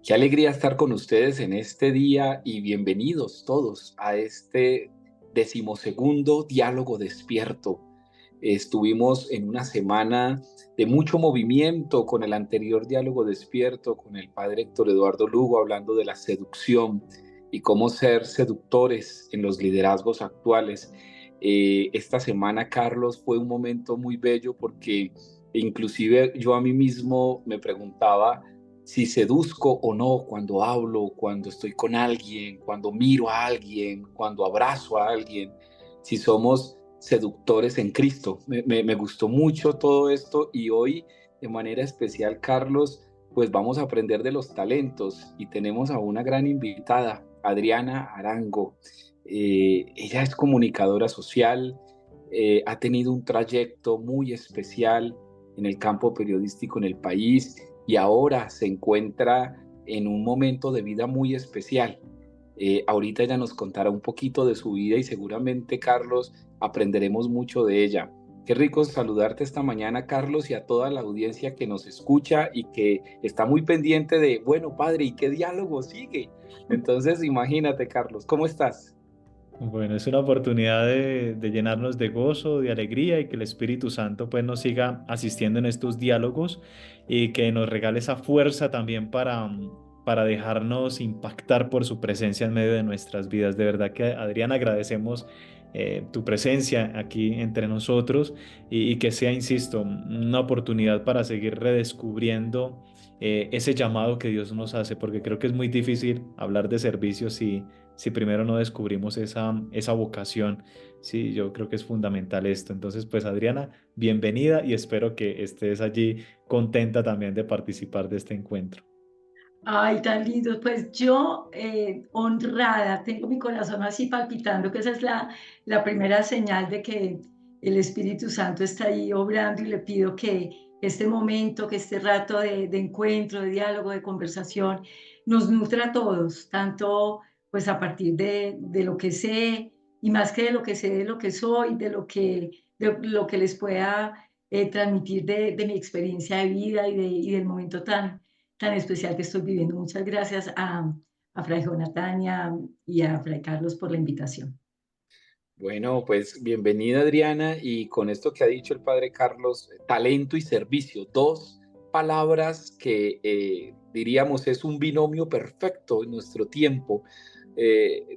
Qué alegría estar con ustedes en este día y bienvenidos todos a este 12º Diálogo Despierto. Estuvimos en una semana de mucho movimiento con el anterior Diálogo Despierto, con el padre Héctor Eduardo Lugo, hablando de la seducción y cómo ser seductores en los liderazgos actuales. Esta semana, Carlos, fue un momento muy bello porque inclusive yo a mí mismo me preguntaba si seduzco o no cuando hablo, cuando estoy con alguien, cuando miro a alguien, cuando abrazo a alguien, si somos seductores en Cristo. Me gustó mucho todo esto y hoy, de manera especial, Carlos, pues vamos a aprender de los talentos y tenemos a una gran invitada, Adriana Arango. Ella es comunicadora social, ha tenido un trayecto muy especial en el campo periodístico en el país y ahora se encuentra en un momento de vida muy especial. Ahorita ella nos contará un poquito de su vida y seguramente, Carlos, aprenderemos mucho de ella. Qué rico saludarte esta mañana, Carlos, y a toda la audiencia que nos escucha y que está muy pendiente de, bueno, padre, ¿y qué diálogo sigue? Entonces, imagínate, Carlos, ¿cómo estás? Bueno, es una oportunidad de llenarnos de gozo, de alegría y que el Espíritu Santo pues nos siga asistiendo en estos diálogos y que nos regale esa fuerza también para dejarnos impactar por su presencia en medio de nuestras vidas. De verdad que, Adrián, agradecemos tu presencia aquí entre nosotros y que sea, insisto, una oportunidad para seguir redescubriendo ese llamado que Dios nos hace, porque creo que es muy difícil hablar de servicio si primero no descubrimos esa vocación. Sí, yo creo que es fundamental esto. Entonces, pues Adriana, bienvenida y espero que estés allí contenta también de participar de este encuentro. Ay, tan lindo. Pues yo, honrada, tengo mi corazón así palpitando, que esa es la primera señal de que el Espíritu Santo está ahí obrando y le pido que este momento, que este rato de encuentro, de diálogo, de conversación, nos nutra a todos, tanto pues a partir de lo que sé y más que de lo que sé, de lo que soy, de lo que les pueda transmitir de mi experiencia de vida y del momento tan especial que estoy viviendo. Muchas gracias a Fray Jonathan y a Fray Carlos por la invitación. Bueno, pues bienvenida Adriana y con esto que ha dicho el padre Carlos, talento y servicio, dos palabras que diríamos es un binomio perfecto en nuestro tiempo.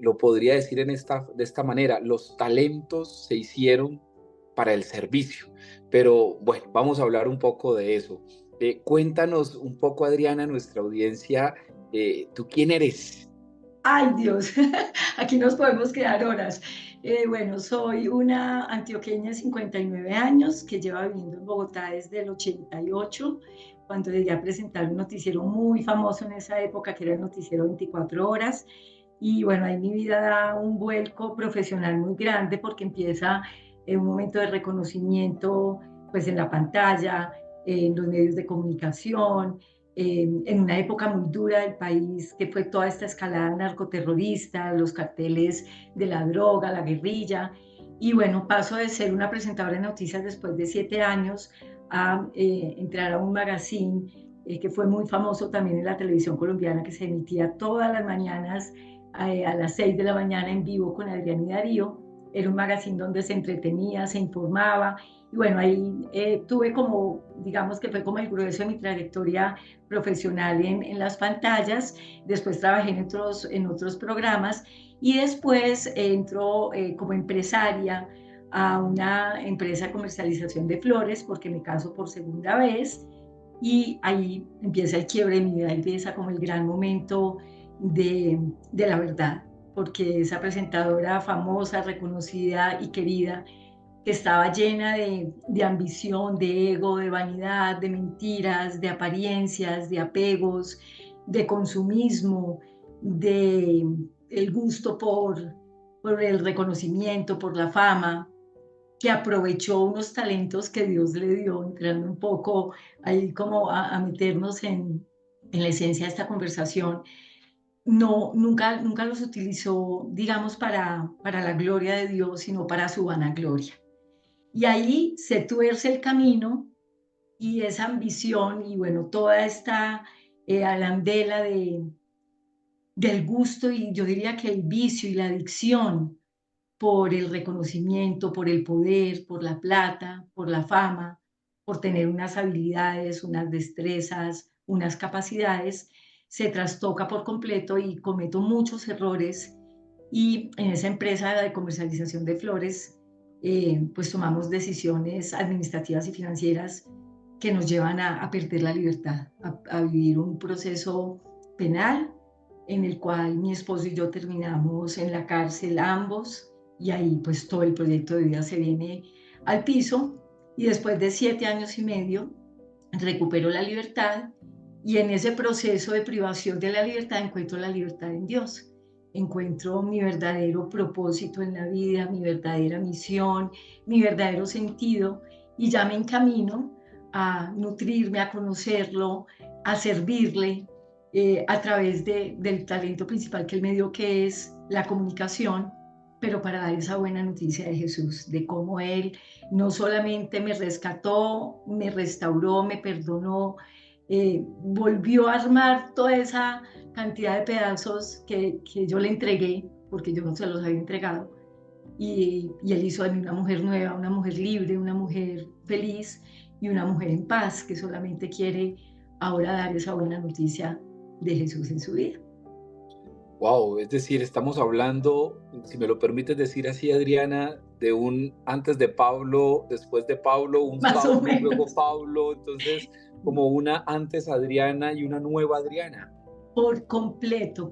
Lo podría decir de esta manera, los talentos se hicieron para el servicio, pero bueno, vamos a hablar un poco de eso. Cuéntanos un poco, Adriana, nuestra audiencia, ¿tú quién eres? Ay, Dios, aquí nos podemos quedar horas. Bueno, soy una antioqueña de 59 años que lleva viviendo en Bogotá desde el 88, cuando llegué a presentar un noticiero muy famoso en esa época, que era el noticiero 24 horas. Y bueno, ahí mi vida da un vuelco profesional muy grande porque empieza en un momento de reconocimiento, pues en la pantalla, en los medios de comunicación, en una época muy dura del país, que fue toda esta escalada narcoterrorista, los carteles de la droga, la guerrilla. Y bueno, paso de ser una presentadora de noticias después de 7 años a entrar a un magazine que fue muy famoso también en la televisión colombiana, que se emitía todas las mañanas a las 6 de la mañana en vivo con Adrián y Darío. Era un magazine donde se entretenía, se informaba. Y bueno, ahí tuve como, digamos que fue como el grueso de mi trayectoria profesional en las pantallas. Después trabajé en otros programas y después entro como empresaria a una empresa de comercialización de flores porque me caso por segunda vez y ahí empieza el quiebre de mi vida, empieza como el gran momento de la verdad, porque esa presentadora famosa, reconocida y querida, que estaba llena de ambición, de ego, de vanidad, de mentiras, de apariencias, de apegos, de consumismo, de el gusto por el reconocimiento, por la fama, que aprovechó unos talentos que Dios le dio, entrando un poco ahí como a meternos en la esencia de esta conversación. No, nunca los utilizó, digamos, para la gloria de Dios, sino para su vanagloria. Y ahí se tuerce el camino y esa ambición y bueno, toda esta arandela del gusto y yo diría que el vicio y la adicción por el reconocimiento, por el poder, por la plata, por la fama, por tener unas habilidades, unas destrezas, unas capacidades, se trastoca por completo y cometo muchos errores. Y en esa empresa de comercialización de flores, pues tomamos decisiones administrativas y financieras que nos llevan a perder la libertad, a vivir un proceso penal en el cual mi esposo y yo terminamos en la cárcel ambos, y ahí pues todo el proyecto de vida se viene al piso, y después de 7 años y medio recupero la libertad, y en ese proceso de privación de la libertad encuentro la libertad en Dios, encuentro mi verdadero propósito en la vida, mi verdadera misión, mi verdadero sentido, y ya me encamino a nutrirme, a conocerlo, a servirle, a través del talento principal que él me dio, que es la comunicación, pero para dar esa buena noticia de Jesús, de cómo Él no solamente me rescató, me restauró, me perdonó, volvió a armar toda esa cantidad de pedazos que yo le entregué, porque yo no se los había entregado, y Él hizo de mí una mujer nueva, una mujer libre, una mujer feliz y una mujer en paz, que solamente quiere ahora dar esa buena noticia de Jesús en su vida. Wow, es decir, estamos hablando, si me lo permites decir así, Adriana, de un antes de Pablo, después de Pablo, un Más o Saulo, luego menos. Pablo, entonces como una antes Adriana y una nueva Adriana. Por completo,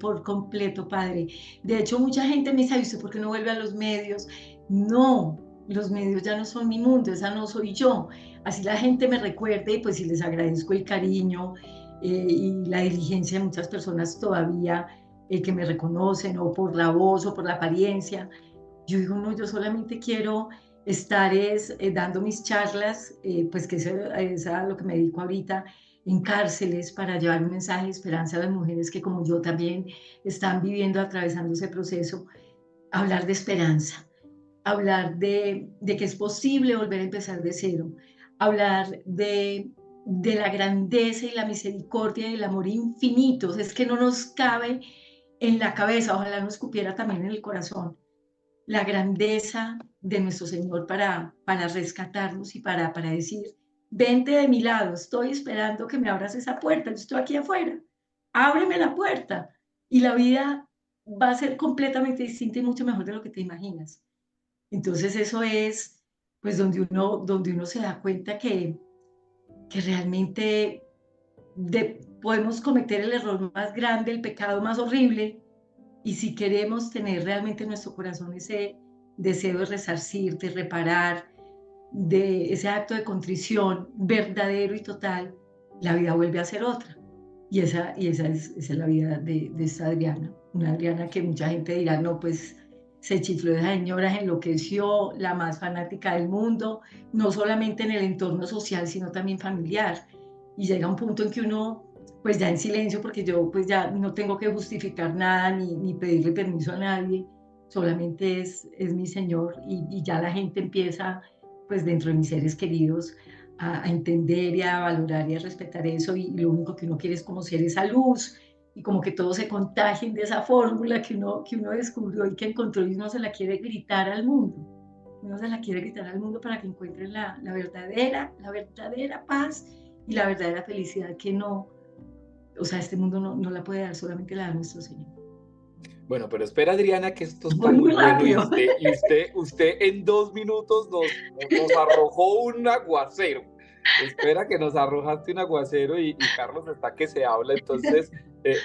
padre. De hecho, mucha gente me dice, ¿usted por qué no vuelve a los medios? No, los medios ya no son mi mundo, esa no soy yo. Así la gente me recuerde, y pues sí les agradezco el cariño, y la diligencia de muchas personas todavía, que me reconocen, o por la voz o por la apariencia. Yo digo, no, yo solamente quiero estar dando mis charlas, pues que es a lo que me dedico ahorita, en cárceles, para llevar un mensaje de esperanza a las mujeres que como yo también están viviendo, atravesando ese proceso, hablar de esperanza, hablar de que es posible volver a empezar de cero, hablar de la grandeza y la misericordia y el amor infinitos. Es que no nos cabe en la cabeza, ojalá nos cupiera también en el corazón la grandeza de nuestro Señor para rescatarnos y para decir, vente de mi lado, estoy esperando que me abras esa puerta, yo estoy aquí afuera, ábreme la puerta y la vida va a ser completamente distinta y mucho mejor de lo que te imaginas. Entonces eso es pues donde uno se da cuenta que realmente podemos cometer el error más grande, el pecado más horrible, y si queremos tener realmente en nuestro corazón ese deseo de resarcir, de reparar, de ese acto de contrición verdadero y total, la vida vuelve a ser otra. Y esa es la vida de esta Adriana. Una Adriana que mucha gente dirá, no, pues se chifló de esa señora, se enloqueció, la más fanática del mundo, no solamente en el entorno social, sino también familiar. Y llega un punto en que uno, pues ya en silencio, porque yo pues ya no tengo que justificar nada ni pedirle permiso a nadie, solamente es mi Señor, y ya la gente empieza, pues dentro de mis seres queridos, a entender y a valorar y a respetar eso, y lo único que uno quiere es como ser esa luz, y como que todos se contagien de esa fórmula que uno descubrió y que encontró, y uno se la quiere gritar al mundo. Uno se la quiere gritar al mundo para que encuentren la verdadera paz y la verdadera felicidad que no, o sea, este mundo no la puede dar, solamente la da nuestro Señor. Bueno, pero espera, Adriana, que esto está Voy muy muy bueno y rápido. usted en 2 minutos nos arrojó un aguacero. Espera que nos arrojaste un aguacero y Carlos está que se habla, entonces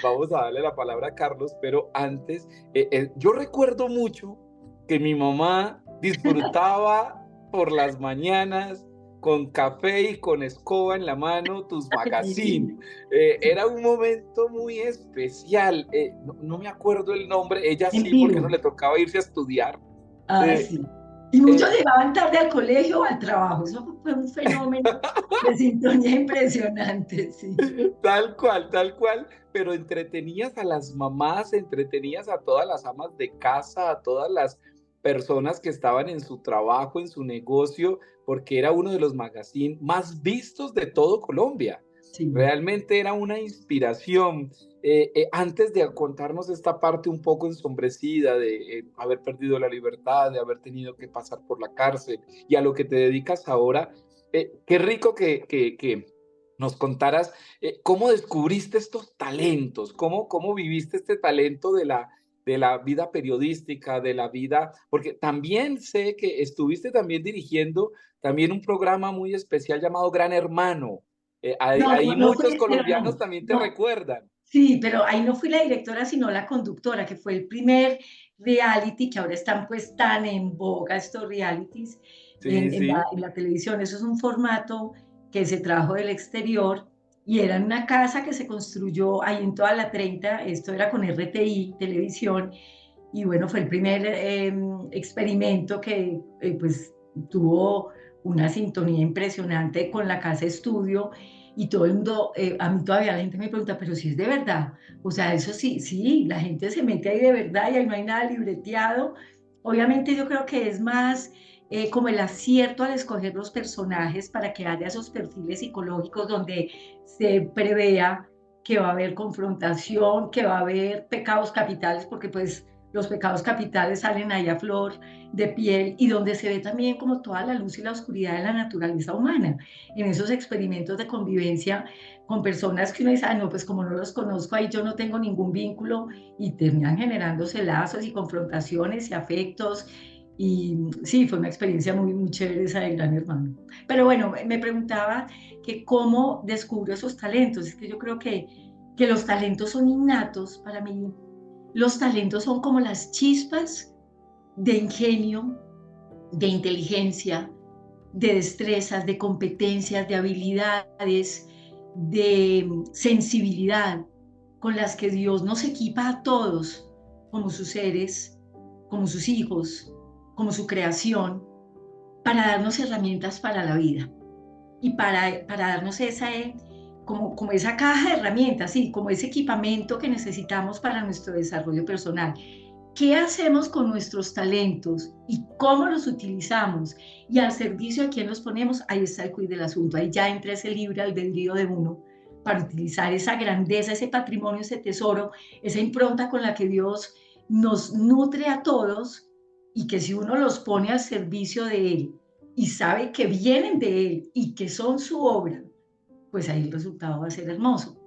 vamos a darle la palabra a Carlos, pero antes, yo recuerdo mucho que mi mamá disfrutaba por las mañanas con café y con escoba en la mano tus magazines. Era un momento muy especial. No me acuerdo el nombre, ella En sí, porque no vivo. le tocaba irse a estudiar. Ah, Eh, sí. Y muchos eh, llegaban tarde al colegio o al trabajo. Eso fue un fenómeno de sintonía impresionante, sí. tal cual, pero entretenías a las mamás, entretenías a todas las amas de casa, a todas las personas que estaban en su trabajo, en su negocio, porque era uno de los magazines más vistos de todo Colombia. Sí. realmente era una inspiración. Antes de contarnos esta parte un poco ensombrecida de haber perdido la libertad, de haber tenido que pasar por la cárcel y a lo que te dedicas ahora, qué rico que nos contaras cómo descubriste estos talentos, cómo viviste este talento de la vida periodística, de la vida, porque también sé que estuviste también dirigiendo también un programa muy especial llamado Gran Hermano. No, Ahí no muchos fui, pero colombianos no, también te no. recuerdan. Sí, pero ahí no fui la directora, sino la conductora, que fue el primer reality que ahora están pues tan en boga estos realities Sí, sí. en la televisión. Eso es un formato que se trajo del exterior y era en una casa que se construyó ahí en toda la 30. Esto era con RTI, televisión, y bueno, fue el primer experimento que pues tuvo una sintonía impresionante con la casa estudio y todo el mundo, a mí todavía la gente me pregunta, pero si es de verdad, o sea, eso sí, sí, la gente se mete ahí de verdad y ahí no hay nada libreteado. Obviamente yo creo que es más como el acierto al escoger los personajes para que haya esos perfiles psicológicos donde se prevea que va a haber confrontación, que va a haber pecados capitales, porque pues los pecados capitales salen ahí a flor de piel y donde se ve también como toda la luz y la oscuridad de la naturaleza humana, en esos experimentos de convivencia con personas que uno dice, ah, no, pues como no los conozco, ahí yo no tengo ningún vínculo y terminan generándose lazos y confrontaciones y afectos. Y sí, fue una experiencia muy, muy chévere esa de Gran Hermano. Pero bueno, me preguntaba que cómo descubro esos talentos. Es que yo creo que los talentos son innatos para mí. Los talentos son como las chispas de ingenio, de inteligencia, de destrezas, de competencias, de habilidades, de sensibilidad con las que Dios nos equipa a todos como sus seres, como sus hijos, como su creación, para darnos herramientas para la vida y para darnos esa, como esa caja de herramientas, sí, como ese equipamiento que necesitamos para nuestro desarrollo personal. ¿Qué hacemos con nuestros talentos y cómo los utilizamos? Y al servicio de quién los ponemos, ahí está el quid del asunto. Ahí ya entra ese libre albedrío de uno para utilizar esa grandeza, ese patrimonio, ese tesoro, esa impronta con la que Dios nos nutre a todos y que si uno los pone al servicio de Él y sabe que vienen de Él y que son su obra, pues ahí el resultado va a ser hermoso.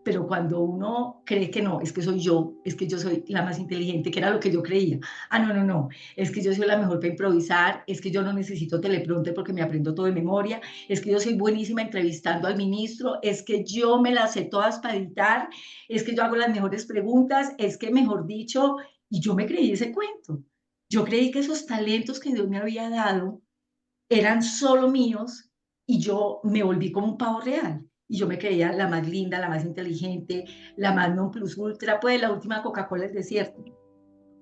Pero cuando uno cree que no, es que soy yo, es que yo soy la más inteligente, que era lo que yo creía. Ah, no, no, no, es que yo soy la mejor para improvisar, es que yo no necesito teleprompter porque me aprendo todo de memoria, es que yo soy buenísima entrevistando al ministro, es que yo me las sé todas para editar, es que yo hago las mejores preguntas, es que mejor dicho, y yo me creí ese cuento. Yo creí que esos talentos que Dios me había dado eran solo míos y yo me volví como un pavo real. Y yo me creía la más linda, la más inteligente, la más non plus ultra, pues la última Coca-Cola del desierto.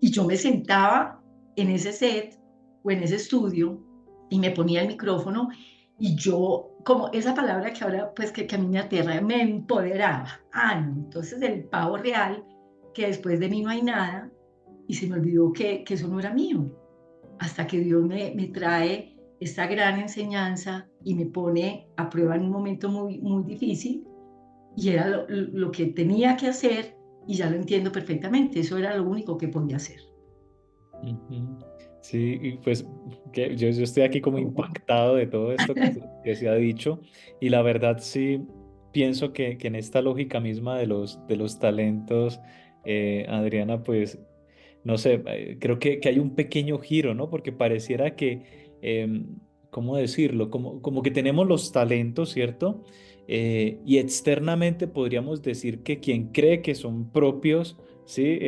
Y yo me sentaba en ese set o en ese estudio y me ponía el micrófono y yo, como esa palabra que ahora, pues que a mí me aterra, me empoderaba. Ah, no, entonces el pavo real, que después de mí no hay nada, y se me olvidó que eso no era mío hasta que Dios me trae esta gran enseñanza y me pone a prueba en un momento muy, muy difícil y era lo que tenía que hacer y ya lo entiendo perfectamente, eso era lo único que podía hacer. Ujú. Sí, y pues que yo estoy aquí como impactado de todo esto que se ha dicho y la verdad sí pienso que en esta lógica misma de los talentos, Adriana, pues no sé, creo que hay un pequeño giro, ¿no? Porque pareciera que, ¿cómo decirlo? Como que tenemos los talentos, ¿cierto? Y externamente podríamos decir que quien cree que son propios, ¿sí?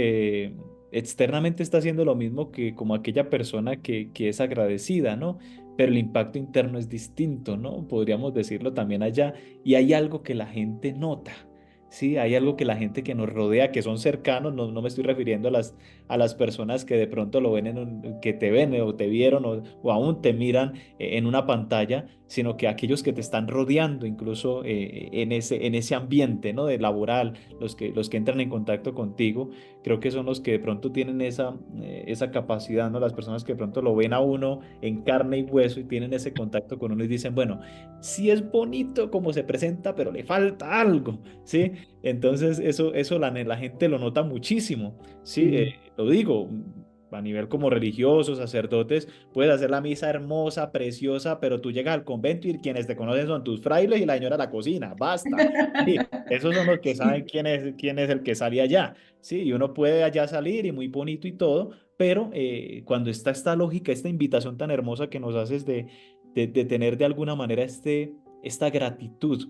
Externamente está haciendo lo mismo que como aquella persona que es agradecida, ¿no? Pero el impacto interno es distinto, ¿no? Podríamos decirlo también allá. Y hay algo que la gente nota. Sí, hay algo que la gente que nos rodea, que son cercanos, no me estoy refiriendo a las personas que de pronto lo ven que te ven o te vieron o aún te miran en una pantalla, sino que aquellos que te están rodeando, incluso en ese ambiente, ¿no? De laboral, los que entran en contacto contigo, creo que son los que de pronto tienen esa capacidad, ¿no? Las personas que de pronto lo ven a uno en carne y hueso y tienen ese contacto con uno y dicen, bueno, sí es bonito como se presenta, pero le falta algo, ¿sí? Entonces eso la gente lo nota muchísimo, ¿sí? Sí. Lo digo, a nivel como religiosos, sacerdotes, puedes hacer la misa hermosa, preciosa, pero tú llegas al convento y quienes te conocen son tus frailes y la señora de la cocina, basta. Sí, esos son los que saben Sí. quién es el que sale allá, ¿sí? Y uno puede allá salir y muy bonito y todo, pero cuando está esta lógica, esta invitación tan hermosa que nos haces de tener de alguna manera esta gratitud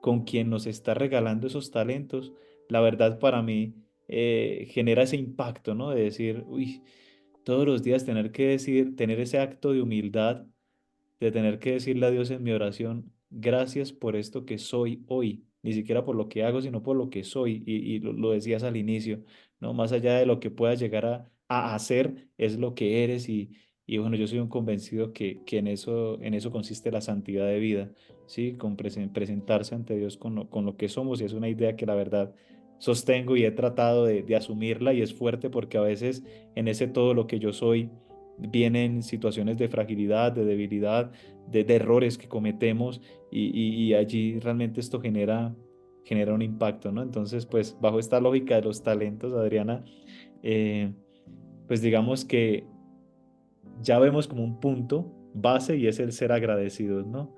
con quien nos está regalando esos talentos, la verdad para mí genera ese impacto, ¿no? De decir, uy, todos los días tener que decir, tener ese acto de humildad, de tener que decirle a Dios en mi oración, gracias por esto que soy hoy, ni siquiera por lo que hago, sino por lo que soy, y lo decías al inicio, ¿no? Más allá de lo que puedas llegar a hacer, es lo que eres, y bueno, yo soy un convencido que en eso consiste la santidad de vida, ¿sí? Con presentarse ante Dios con lo que somos, y es una idea que la verdad sostengo y he tratado de asumirla, y es fuerte porque a veces en ese todo lo que yo soy, vienen situaciones de fragilidad, de debilidad, de errores que cometemos y allí realmente esto genera un impacto, ¿no? Entonces, pues bajo esta lógica de los talentos, Adriana, eh, pues digamos que ya vemos como un punto base y es el ser agradecidos, ¿no?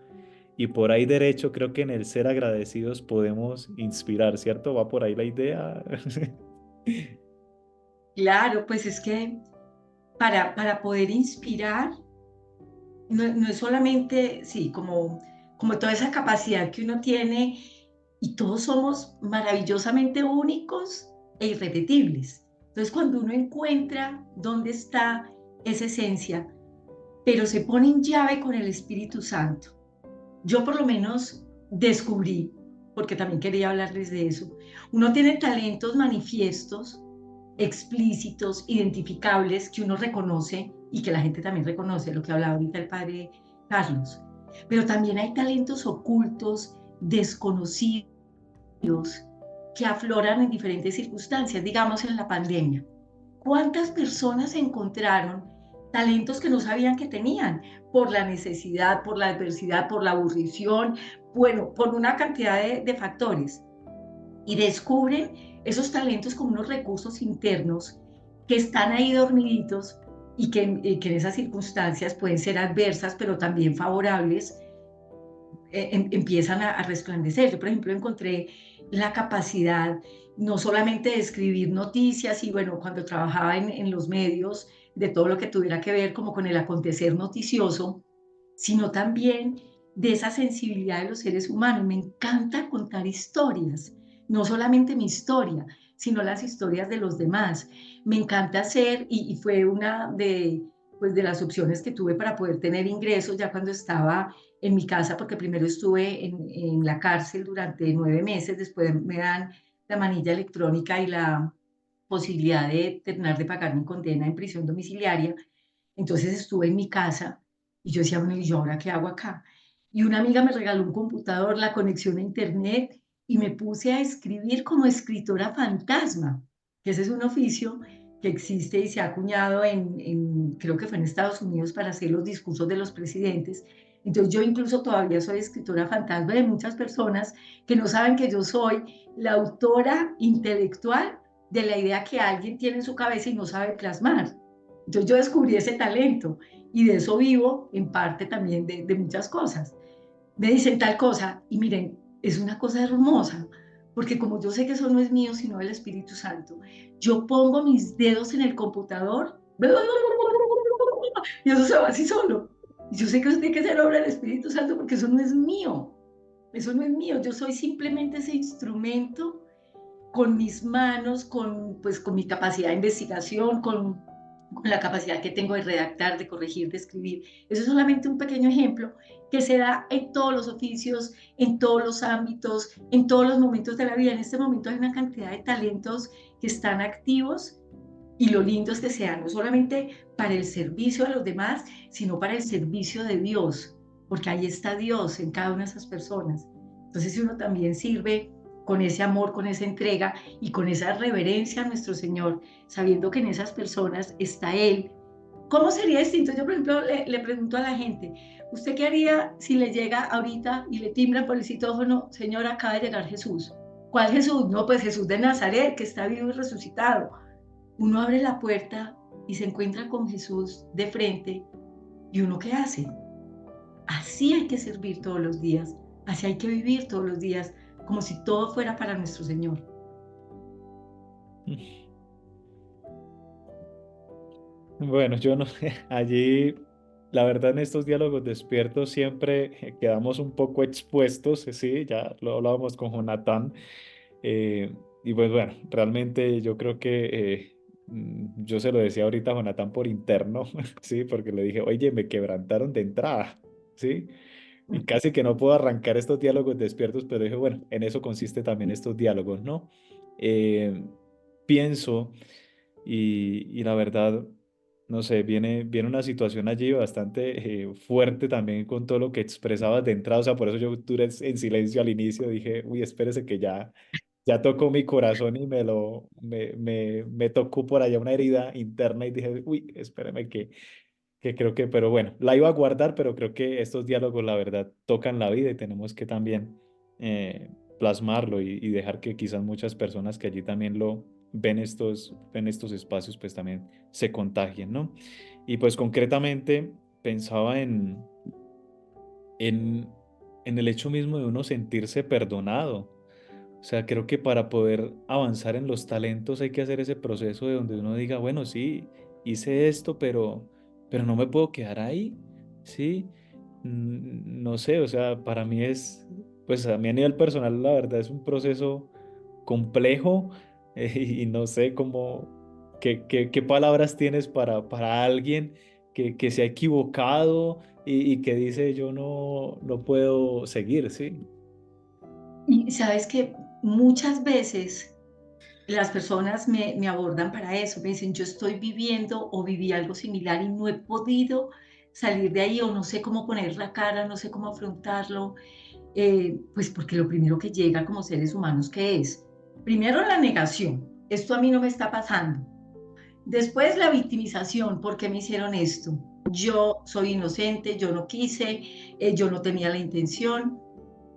Y por ahí derecho creo que en el ser agradecidos podemos inspirar, ¿cierto? Va por ahí la idea. Claro, pues es que para poder inspirar, no es solamente, sí, como toda esa capacidad que uno tiene y todos somos maravillosamente únicos e irrepetibles. Entonces, cuando uno encuentra dónde está esa esencia, pero se pone en llave con el Espíritu Santo, yo por lo menos descubrí, porque también quería hablarles de eso, uno tiene talentos manifiestos, explícitos, identificables, que uno reconoce y que la gente también reconoce, lo que hablaba ahorita el padre Carlos. Pero también hay talentos ocultos, desconocidos, que afloran en diferentes circunstancias, digamos en la pandemia. ¿Cuántas personas encontraron talentos que no sabían que tenían por la necesidad, por la adversidad, por la aburrición, bueno, por una cantidad de factores? Y descubren esos talentos como unos recursos internos que están ahí dormiditos y que en esas circunstancias pueden ser adversas, pero también favorables, empiezan a resplandecer. Yo, por ejemplo, encontré la capacidad no solamente de escribir noticias y bueno, cuando trabajaba en los medios, de todo lo que tuviera que ver como con el acontecer noticioso, sino también de esa sensibilidad de los seres humanos. Me encanta contar historias, no solamente mi historia, sino las historias de los demás. Me encanta hacer, y fue una pues, de las opciones que tuve para poder tener ingresos ya cuando estaba en mi casa, porque primero estuve en la cárcel durante 9 meses, después me dan la manilla electrónica y la posibilidad de terminar de pagar mi condena en prisión domiciliaria. Entonces estuve en mi casa y yo decía, bueno, ¿y yo ahora qué hago acá? Y una amiga me regaló un computador, la conexión a internet, y me puse a escribir como escritora fantasma, que ese es un oficio que existe y se ha acuñado creo que fue en Estados Unidos para hacer los discursos de los presidentes. Entonces yo incluso todavía soy escritora fantasma de muchas personas que no saben que yo soy la autora intelectual de la idea que alguien tiene en su cabeza y no sabe plasmar. Entonces yo descubrí ese talento y de eso vivo en parte también de muchas cosas. Me dicen tal cosa y miren, es una cosa hermosa, porque como yo sé que eso no es mío, sino del Espíritu Santo, yo pongo mis dedos en el computador y eso se va así solo. Y yo sé que eso tiene que ser obra del Espíritu Santo porque eso no es mío, eso no es mío, yo soy simplemente ese instrumento con mis manos, pues, con mi capacidad de investigación, con con la capacidad que tengo de redactar, de corregir, de escribir. Eso es solamente un pequeño ejemplo que se da en todos los oficios, en todos los ámbitos, en todos los momentos de la vida. En este momento hay una cantidad de talentos que están activos y lo lindo es que sea no solamente para el servicio a los demás, sino para el servicio de Dios, porque ahí está Dios en cada una de esas personas. Entonces, si uno también sirve con ese amor, con esa entrega y con esa reverencia a nuestro Señor, sabiendo que en esas personas está Él, ¿cómo sería distinto? Yo, por ejemplo, le pregunto a la gente, ¿usted qué haría si le llega ahorita y le timbran por el citófono, Señor, acaba de llegar Jesús? ¿Cuál Jesús? No, pues Jesús de Nazaret, que está vivo y resucitado. Uno abre la puerta y se encuentra con Jesús de frente. ¿Y uno qué hace? Así hay que servir todos los días, así hay que vivir todos los días, como si todo fuera para nuestro Señor. Bueno, yo no sé, allí la verdad en estos diálogos despiertos siempre quedamos un poco expuestos, sí, ya lo hablábamos con Jonatán, y pues bueno, realmente yo creo que yo se lo decía ahorita a Jonatán por interno, sí, porque le dije, oye, me quebrantaron de entrada, sí, y casi que no puedo arrancar estos diálogos despiertos, pero dije, bueno, en eso consiste también estos diálogos, ¿no? Eh, pienso y la verdad, no sé, viene una situación allí bastante fuerte también con todo lo que expresabas de entrada, o sea, por eso yo duré en silencio al inicio, dije, uy, espérese que ya tocó mi corazón y me tocó por allá una herida interna y dije, uy, espéreme que creo que, pero bueno, la iba a guardar, pero creo que estos diálogos, la verdad, tocan la vida y tenemos que también eh, plasmarlo y dejar que quizás muchas personas que allí también lo ven estos espacios, pues también se contagien, ¿no? Y pues concretamente pensaba en, en el hecho mismo de uno sentirse perdonado. O sea, creo que para poder avanzar en los talentos hay que hacer ese proceso de donde uno diga, bueno, sí, hice esto, pero no me puedo quedar ahí, ¿sí? No sé, o sea, para mí es, pues a mí a nivel personal, la verdad es un proceso complejo y no sé cómo, qué palabras tienes para alguien que se ha equivocado y que dice, yo no puedo seguir, ¿sí? Y sabes que muchas veces las personas me abordan para eso, me dicen, yo estoy viviendo o viví algo similar y no he podido salir de ahí o no sé cómo poner la cara, no sé cómo afrontarlo, pues porque lo primero que llega como seres humanos, ¿qué es? Primero la negación, esto a mí no me está pasando. Después la victimización, ¿por qué me hicieron esto? Yo soy inocente, yo no quise, yo no tenía la intención,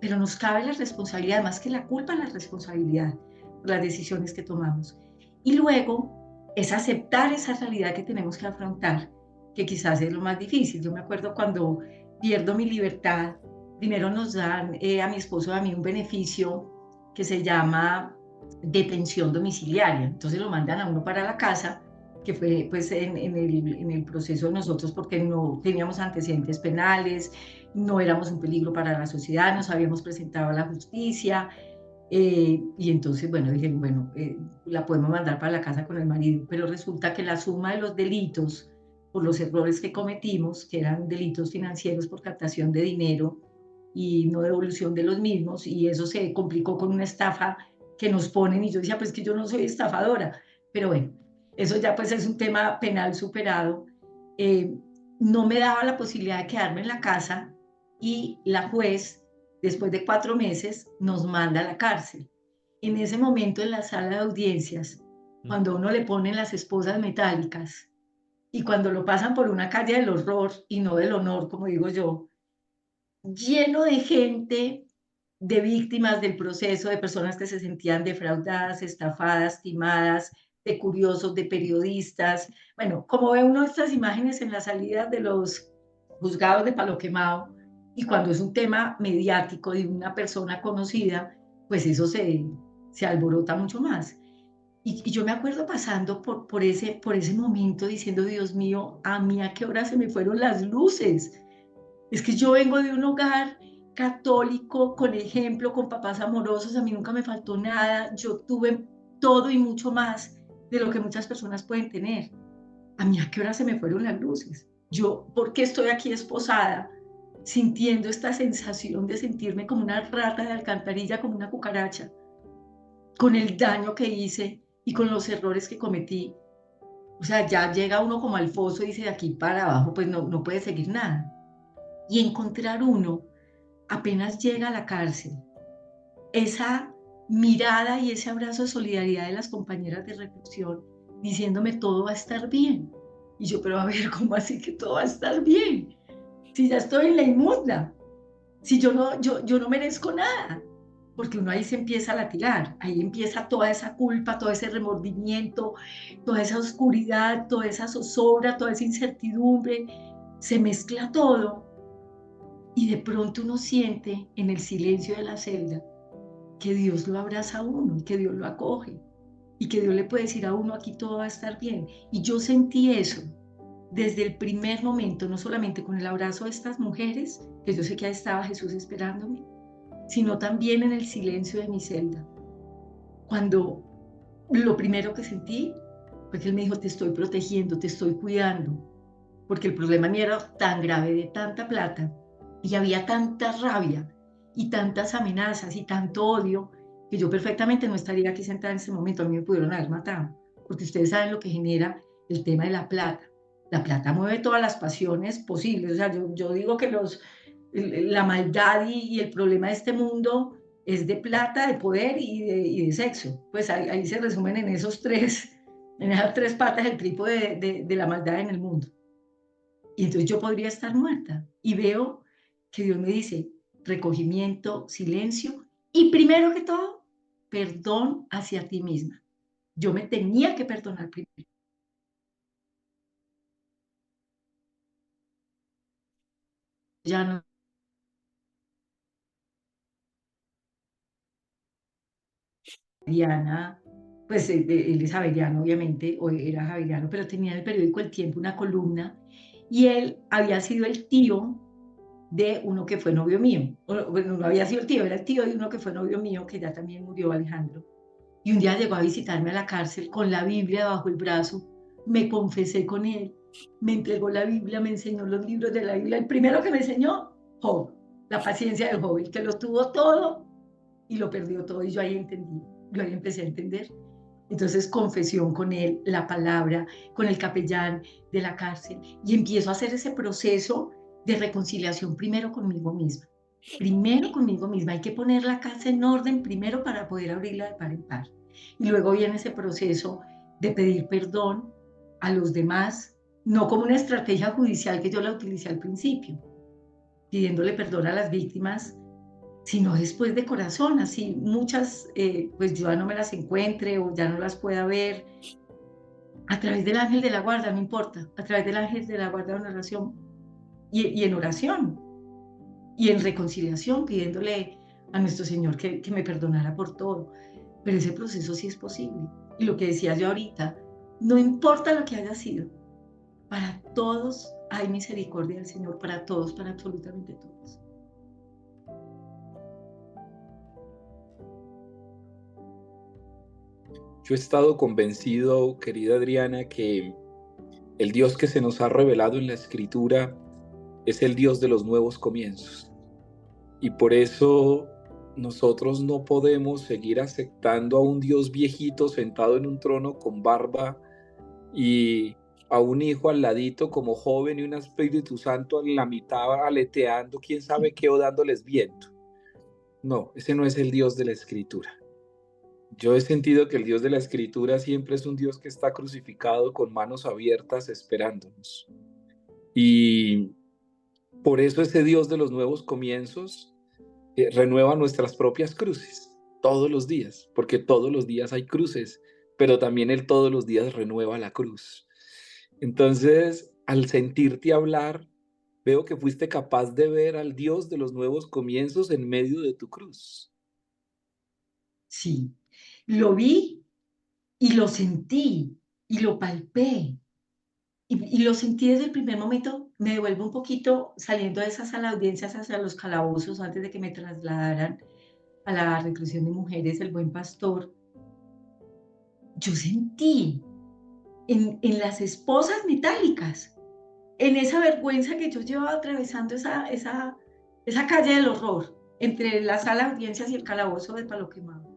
pero nos cabe la responsabilidad, más que la culpa, la responsabilidad por las decisiones que tomamos. Y luego es aceptar esa realidad que tenemos que afrontar, que quizás es lo más difícil. Yo me acuerdo cuando pierdo mi libertad, primero nos dan a mi esposo y a mí un beneficio que se llama detención domiciliaria. Entonces lo mandan a uno para la casa, que fue pues en el proceso de nosotros porque no teníamos antecedentes penales, no éramos un peligro para la sociedad, nos habíamos presentado a la justicia, y entonces, bueno, dije, bueno, la podemos mandar para la casa con el marido, pero resulta que la suma de los delitos por los errores que cometimos, que eran delitos financieros por captación de dinero y no devolución de los mismos, y eso se complicó con una estafa que nos ponen, y yo decía, pues que yo no soy estafadora, pero bueno, eso ya pues es un tema penal superado. Eh, no me daba la posibilidad de quedarme en la casa y la juez, después de 4 meses, nos manda a la cárcel. En ese momento, en la sala de audiencias, cuando a uno le ponen las esposas metálicas y cuando lo pasan por una calle del horror y no del honor, como digo yo, lleno de gente, de víctimas del proceso, de personas que se sentían defraudadas, estafadas, timadas, de curiosos, de periodistas. Bueno, como ve uno estas imágenes en las salidas de los juzgados de Palo Quemado, y cuando es un tema mediático de una persona conocida, pues eso se alborota mucho más. Y yo me acuerdo pasando por ese momento diciendo, Dios mío, a mí a qué hora se me fueron las luces. Es que yo vengo de un hogar católico, con ejemplo, con papás amorosos, a mí nunca me faltó nada, yo tuve todo y mucho más de lo que muchas personas pueden tener, ¿a mí a qué hora se me fueron las luces? Yo, ¿por qué estoy aquí esposada, sintiendo esta sensación de sentirme como una rata de alcantarilla, como una cucaracha, con el daño que hice y con los errores que cometí? O sea, ya llega uno como al foso y dice, de aquí para abajo, pues no puede seguir nada. Y encontrar uno, apenas llega a la cárcel, esa mirada y ese abrazo de solidaridad de las compañeras de reflexión, diciéndome todo va a estar bien. Y yo, pero a ver, ¿cómo así que todo va a estar bien? Si ya estoy en la inmunda, si yo no merezco nada, porque uno ahí se empieza a latigar, ahí empieza toda esa culpa, todo ese remordimiento, toda esa oscuridad, toda esa zozobra, toda esa incertidumbre, se mezcla todo y de pronto uno siente en el silencio de la celda que Dios lo abraza a uno y que Dios lo acoge y que Dios le puede decir a uno, aquí todo va a estar bien. Y yo sentí eso desde el primer momento, no solamente con el abrazo de estas mujeres, que yo sé que ahí estaba Jesús esperándome, sino también en el silencio de mi celda. Cuando lo primero que sentí fue que Él me dijo, te estoy protegiendo, te estoy cuidando, porque el problema mío era tan grave, de tanta plata, y había tanta rabia, y tantas amenazas, y tanto odio, que yo perfectamente no estaría aquí sentada en ese momento, a mí me pudieron haber matado, porque ustedes saben lo que genera el tema de la plata. La plata mueve todas las pasiones posibles, o sea, yo digo que la maldad y el problema de este mundo es de plata, de poder y de sexo. Pues ahí se resumen en esas tres patas el trípode de la maldad en el mundo. Y entonces yo podría estar muerta. Y veo que Dios me dice recogimiento, silencio y primero que todo, perdón hacia ti misma. Yo me tenía que perdonar primero. Ya no, Diana, pues él es javeriano, obviamente, o era javeriano, pero tenía en el periódico El Tiempo una columna y él había sido el tío de uno que fue novio mío. Bueno, no había sido el tío, era el tío de uno que fue novio mío, que ya también murió, Alejandro. Y un día llegó a visitarme a la cárcel con la Biblia bajo el brazo, me confesé con él, me entregó la Biblia, me enseñó los libros de la Biblia. El primero que me enseñó, Job, la paciencia de Job, el que lo tuvo todo y lo perdió todo. Y yo ahí entendí, yo ahí empecé a entender. Entonces, confesión con él, la palabra, con el capellán de la cárcel. Y empiezo a hacer ese proceso de reconciliación primero conmigo misma. Primero conmigo misma. Hay que poner la casa en orden primero para poder abrirla de par en par. Y luego viene ese proceso de pedir perdón a los demás, no como una estrategia judicial que yo la utilicé al principio, pidiéndole perdón a las víctimas, sino después de corazón, así muchas, pues yo ya no me las encuentre o ya no las pueda ver, a través del ángel de la guarda, no importa, a través del ángel de la guarda en oración y en oración y en reconciliación, pidiéndole a nuestro Señor que me perdonara por todo. Pero ese proceso sí es posible. Y lo que decía yo ahorita, no importa lo que haya sido, para todos hay misericordia del Señor, para todos, para absolutamente todos. Yo he estado convencido, querida Adriana, que el Dios que se nos ha revelado en la Escritura es el Dios de los nuevos comienzos. Y por eso nosotros no podemos seguir aceptando a un Dios viejito sentado en un trono con barba y a un hijo al ladito como joven y un Espíritu Santo en la mitad aleteando, quién sabe qué, o dándoles viento. No, ese no es el Dios de la Escritura. Yo he sentido que el Dios de la Escritura siempre es un Dios que está crucificado con manos abiertas esperándonos. Y por eso ese Dios de los nuevos comienzos renueva nuestras propias cruces todos los días, porque todos los días hay cruces, pero también Él todos los días renueva la cruz. Entonces, al sentirte hablar, veo que fuiste capaz de ver al Dios de los nuevos comienzos en medio de tu cruz. Sí, lo vi y lo sentí y lo palpé. Y lo sentí desde el primer momento, me devuelvo un poquito saliendo de esas sala de audiencias hacia los calabozos antes de que me trasladaran a la reclusión de mujeres, el Buen Pastor. Yo sentí en las esposas metálicas, en esa vergüenza que yo llevaba atravesando esa calle del horror, entre la sala de audiencias y el calabozo de Palo Quemado.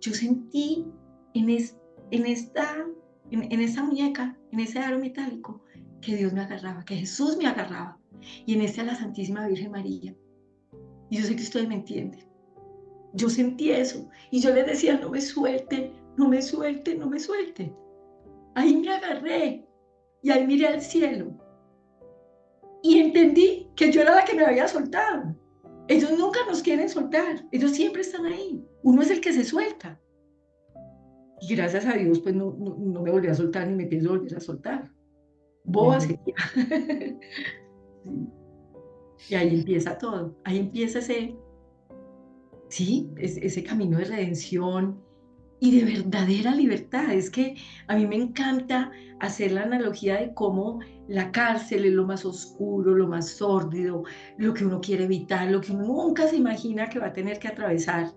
Yo sentí en, es, en, esta, en esta muñeca, en ese aro metálico, que Dios me agarraba, que Jesús me agarraba, y en este a la Santísima Virgen María. Y yo sé que ustedes me entienden. Yo sentí eso, y yo les decía, no me suelte, no me suelte, no me suelte. Ahí me agarré, y ahí miré al cielo, y entendí que yo era la que me había soltado. Ellos nunca nos quieren soltar, ellos siempre están ahí. Uno es el que se suelta. Y gracias a Dios, pues no me volví a soltar ni me pienso volver a soltar. Boba sería. Sí. Y ahí empieza todo. Ahí empieza ese camino de redención y de verdadera libertad. Es que a mí me encanta hacer la analogía de cómo la cárcel es lo más oscuro, lo más sórdido, lo que uno quiere evitar, lo que uno nunca se imagina que va a tener que atravesar.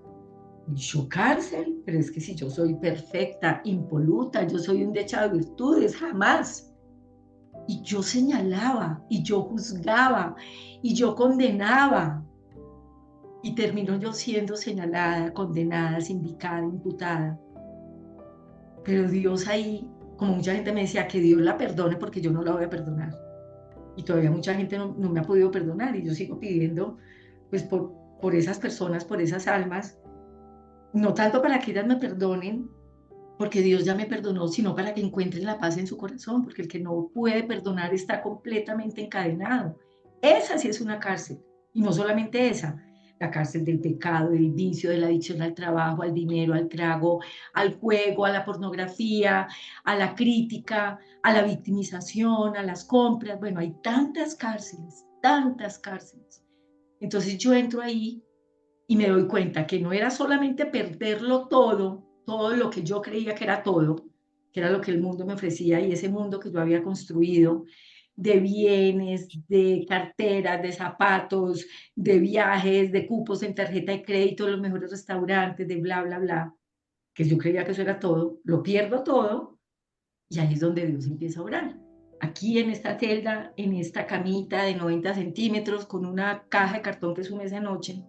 Yo cárcel, pero es que si yo soy perfecta, impoluta, yo soy un dechado de virtudes, jamás. Y yo señalaba, y yo juzgaba, y yo condenaba. Y termino yo siendo señalada, condenada, sindicada, imputada. Pero Dios ahí, como mucha gente me decía, que Dios la perdone porque yo no la voy a perdonar. Y todavía mucha gente no me ha podido perdonar y yo sigo pidiendo, pues por esas personas, por esas almas, no tanto para que ellas me perdonen, porque Dios ya me perdonó, sino para que encuentren la paz en su corazón, porque el que no puede perdonar está completamente encadenado. Esa sí es una cárcel, y no solamente esa, la cárcel del pecado, del vicio, de la adicción al trabajo, al dinero, al trago, al juego, a la pornografía, a la crítica, a la victimización, a las compras. Bueno, hay tantas cárceles, tantas cárceles. Entonces yo entro ahí y me doy cuenta que no era solamente perderlo todo, todo lo que yo creía que era todo, que era lo que el mundo me ofrecía y ese mundo que yo había construido de bienes, de carteras, de zapatos, de viajes, de cupos en tarjeta de crédito, de los mejores restaurantes, de bla, bla, bla, que yo creía que eso era todo, lo pierdo todo y ahí es donde Dios empieza a orar. Aquí en esta celda, en esta camita de 90 centímetros, con una caja de cartón que es su mesa de noche,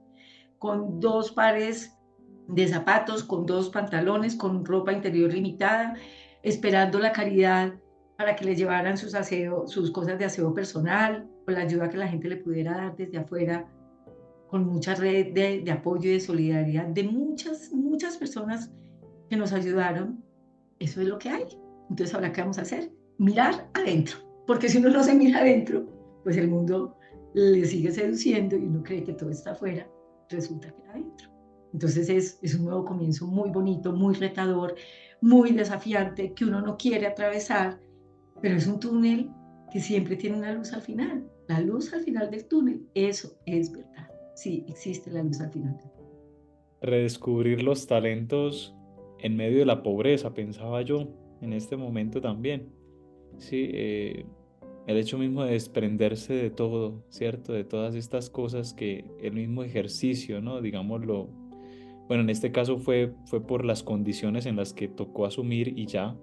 con 2 pares de zapatos, con 2 pantalones, con ropa interior limitada, esperando la caridad para que le llevaran sus cosas de aseo personal, o la ayuda que la gente le pudiera dar desde afuera, con mucha red de apoyo y de solidaridad de muchas, muchas personas que nos ayudaron. Eso es lo que hay. Entonces, ¿ahora qué vamos a hacer? Mirar adentro, porque si uno no se mira adentro, pues el mundo le sigue seduciendo y uno cree que todo está afuera, resulta que era adentro. Entonces es un nuevo comienzo muy bonito, muy retador, muy desafiante, que uno no quiere atravesar, pero es un túnel que siempre tiene una luz al final. La luz al final del túnel, eso es verdad. Sí, existe la luz al final del túnel. Redescubrir los talentos en medio de la pobreza, pensaba yo en este momento también. Sí, el hecho mismo de desprenderse de todo, ¿cierto? De todas estas cosas que el mismo ejercicio, ¿no? Digámoslo, bueno, en este caso fue por las condiciones en las que tocó asumir y ya,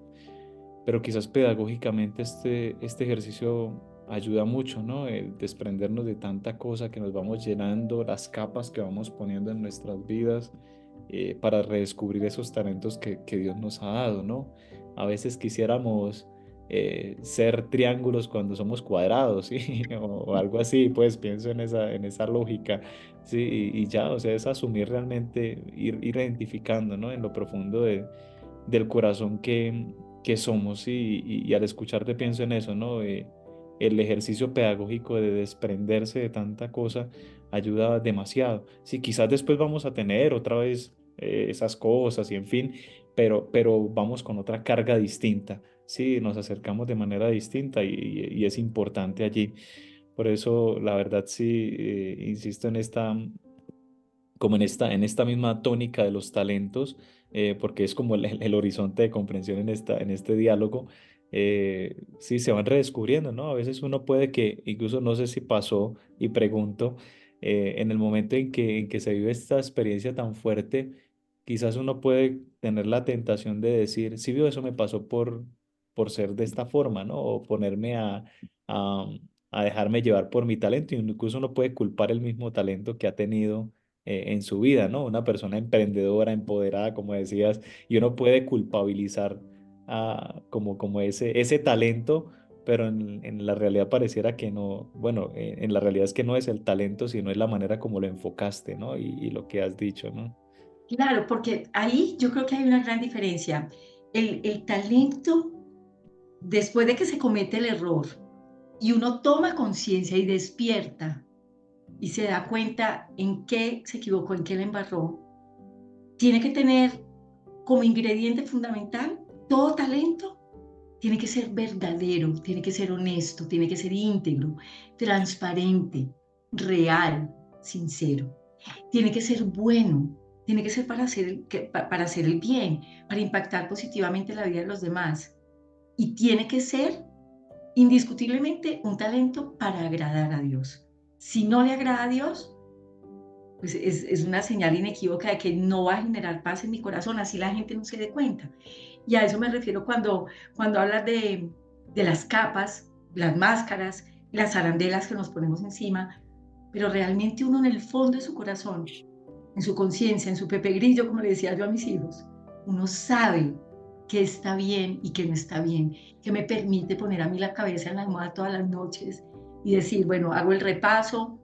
pero quizás pedagógicamente este ejercicio ayuda mucho, ¿no? El desprendernos de tanta cosa que nos vamos llenando, las capas que vamos poniendo en nuestras vidas para redescubrir esos talentos que Dios nos ha dado, ¿no? A veces quisiéramos ser triángulos cuando somos cuadrados, ¿sí? O algo así, pues pienso en esa lógica, ¿sí? Y ya, o sea, es asumir realmente, ir identificando, ¿no? En lo profundo del corazón que somos, ¿sí? Y al escucharte pienso en eso, ¿no? El ejercicio pedagógico de desprenderse de tanta cosa ayuda demasiado. Sí, quizás después vamos a tener otra vez esas cosas y en fin, pero vamos con otra carga distinta, sí, nos acercamos de manera distinta y es importante allí. Por eso, la verdad, sí, insisto en esta misma tónica de los talentos, porque es como el horizonte de comprensión en este diálogo, sí, se van redescubriendo, ¿no? A veces uno puede que, incluso no sé si pasó, y pregunto, en el momento en que se vive esta experiencia tan fuerte, quizás uno puede tener la tentación de decir, sí, vio, eso me pasó por ser de esta forma, ¿no? O ponerme a, a dejarme llevar por mi talento. Incluso uno puede culpar el mismo talento que ha tenido en su vida, ¿no? Una persona emprendedora, empoderada, como decías, y uno puede culpabilizar como ese talento, pero en la realidad pareciera que no, bueno, en la realidad es que no es el talento, sino es la manera como lo enfocaste, ¿no? Y lo que has dicho, ¿no? Claro, porque ahí yo creo que hay una gran diferencia. El talento, después de que se comete el error y uno toma conciencia y despierta y se da cuenta en qué se equivocó, en qué le embarró, tiene que tener como ingrediente fundamental todo talento. Tiene que ser verdadero, tiene que ser honesto, tiene que ser íntegro, transparente, real, sincero. Tiene que ser bueno, tiene que ser para hacer el bien, para impactar positivamente la vida de los demás. Y tiene que ser indiscutiblemente un talento para agradar a Dios. Si no le agrada a Dios, pues es una señal inequívoca de que no va a generar paz en mi corazón, así la gente no se dé cuenta. Y a eso me refiero cuando hablas de las capas, las máscaras, las arandelas que nos ponemos encima, pero realmente uno en el fondo de su corazón, en su conciencia, en su Pepe Grillo, como le decía yo a mis hijos, uno sabe que está bien y que no está bien, que me permite poner a mí la cabeza en la almohada todas las noches y decir, bueno, hago el repaso,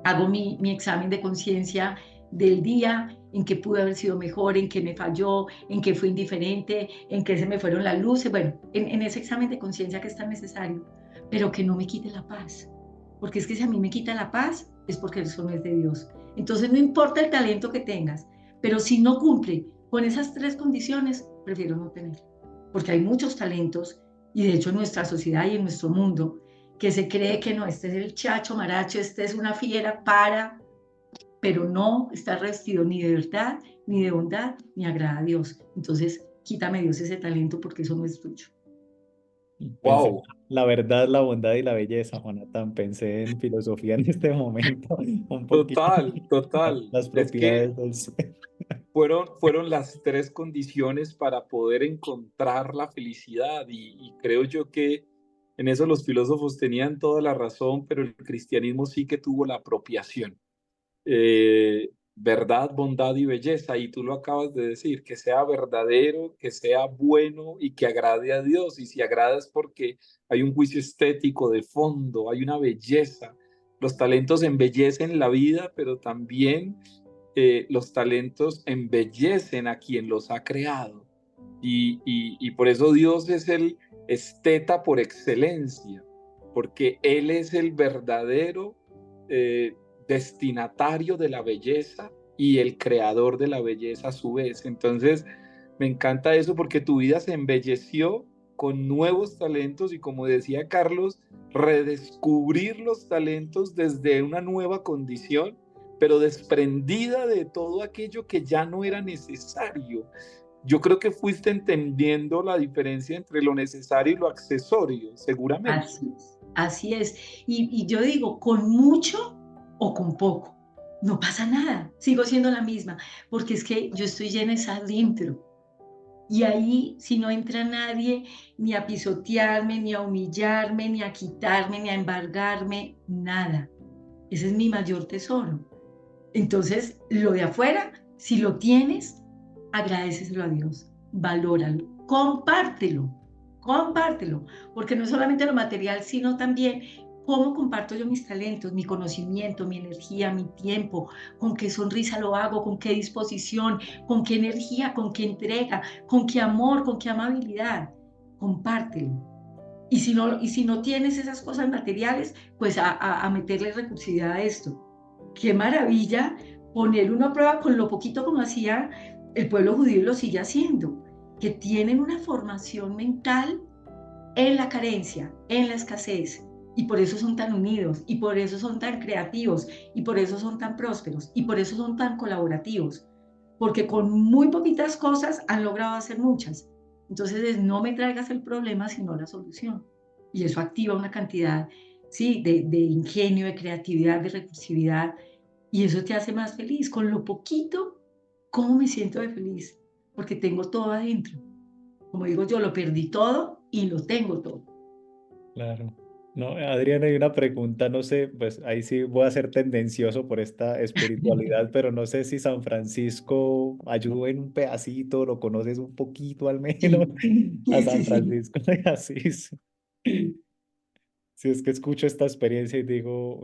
hago mi examen de conciencia del día, en qué pude haber sido mejor, en qué me falló, en qué fue indiferente, en qué se me fueron las luces, bueno, en ese examen de conciencia que es tan necesario, pero que no me quite la paz, porque es que si a mí me quita la paz, es porque eso no es de Dios. Entonces no importa el talento que tengas, pero si no cumple con esas tres condiciones, prefiero no tener, porque hay muchos talentos y de hecho en nuestra sociedad y en nuestro mundo que se cree que no, este es el chacho maracho, este es una fiera pero no está revestido ni de verdad, ni de bondad, ni agrada a Dios. Entonces, quítame Dios ese talento porque eso no es tuyo. Pensé en Wow, la verdad, la bondad y la belleza, Jonathan. Pensé en filosofía en este momento, un poquito total, total. las Es que propiedades del ser. fueron las tres condiciones para poder encontrar la felicidad y creo yo que en eso los filósofos tenían toda la razón, pero el cristianismo sí que tuvo la apropiación. Verdad, bondad y belleza, y tú lo acabas de decir, que sea verdadero, que sea bueno y que agrade a Dios. Y si agrada es porque hay un juicio estético de fondo, hay una belleza. Los talentos embellecen la vida, pero también los talentos embellecen a quien los ha creado. Y por eso Dios es el esteta por excelencia, porque Él es el verdadero destinatario de la belleza y el creador de la belleza a su vez. Entonces, me encanta eso porque tu vida se embelleció con nuevos talentos y como decía Carlos, redescubrir los talentos desde una nueva condición, pero desprendida de todo aquello que ya no era necesario. Yo creo que fuiste entendiendo la diferencia entre lo necesario y lo accesorio, seguramente. Así es, así es. Y yo digo, con mucho o con poco, no pasa nada, sigo siendo la misma, porque es que yo estoy llena de adentro. Y ahí, si no entra nadie ni a pisotearme, ni a humillarme, ni a quitarme, ni a embargarme, nada. Ese es mi mayor tesoro. Entonces, lo de afuera, si lo tienes, agradeceselo a Dios, valóralo, compártelo, porque no es solamente lo material, sino también cómo comparto yo mis talentos, mi conocimiento, mi energía, mi tiempo, con qué sonrisa lo hago, con qué disposición, con qué energía, con qué entrega, con qué amor, con qué amabilidad. Compártelo. Y si no tienes esas cosas materiales, pues a meterle recursividad a esto. Qué maravilla poner uno a prueba con lo poquito como hacía el pueblo judío y lo sigue haciendo, que tienen una formación mental en la carencia, en la escasez, y por eso son tan unidos, y por eso son tan creativos, y por eso son tan prósperos, y por eso son tan colaborativos, porque con muy poquitas cosas han logrado hacer muchas. Entonces, no me traigas el problema, sino la solución. Y eso activa una cantidad, sí, de ingenio, de creatividad, de recursividad, y eso te hace más feliz. Con lo poquito, ¿cómo me siento de feliz? Porque tengo todo adentro. Como digo yo, lo perdí todo y lo tengo todo. Claro. No, Adriana, hay una pregunta, no sé, pues ahí sí voy a ser tendencioso por esta espiritualidad, pero no sé si San Francisco ayudó en un pedacito, lo conoces un poquito al menos, Sí, a sí, San sí, sí. Francisco de Asís. Si es que escucho esta experiencia y digo,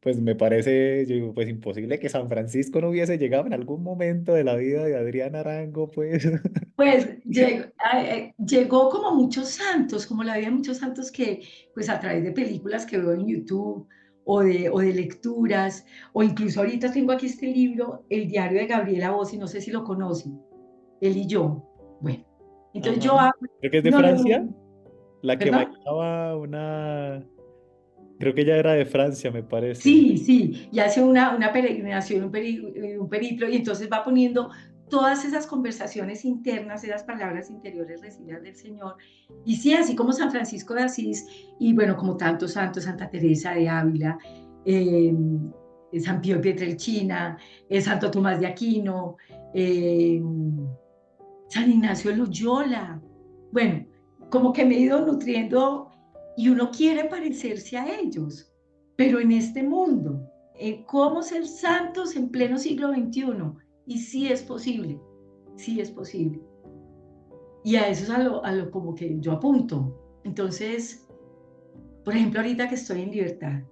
pues me parece, yo digo, pues imposible que San Francisco no hubiese llegado en algún momento de la vida de Adriana Arango, pues. Pues llegó como muchos santos, como la vida de muchos santos que, pues a través de películas que veo en YouTube o de lecturas, o incluso ahorita tengo aquí este libro, El diario de Gabriela Bossi, no sé si lo conocen, él y yo. Bueno, entonces Ajá. yo hago, Creo que es de no, no, Francia, no, la que ¿perdón? bailaba una, creo que ella era de Francia, me parece. Sí, sí, y hace una peregrinación, un periplo, y entonces va poniendo todas esas conversaciones internas, esas palabras interiores recibidas del Señor. Y sí, así como San Francisco de Asís, y bueno, como tantos santos, Santa Teresa de Ávila, eh, San Pío Pietrelcina, Santo Tomás de Aquino, eh, San Ignacio de Loyola. Bueno, como que me he ido nutriendo y uno quiere parecerse a ellos, pero en este mundo, ¿cómo ser santos en pleno siglo XXI? Y sí es posible, sí es posible. Y a eso es a lo como que yo apunto. Entonces, por ejemplo, ahorita que estoy en libertad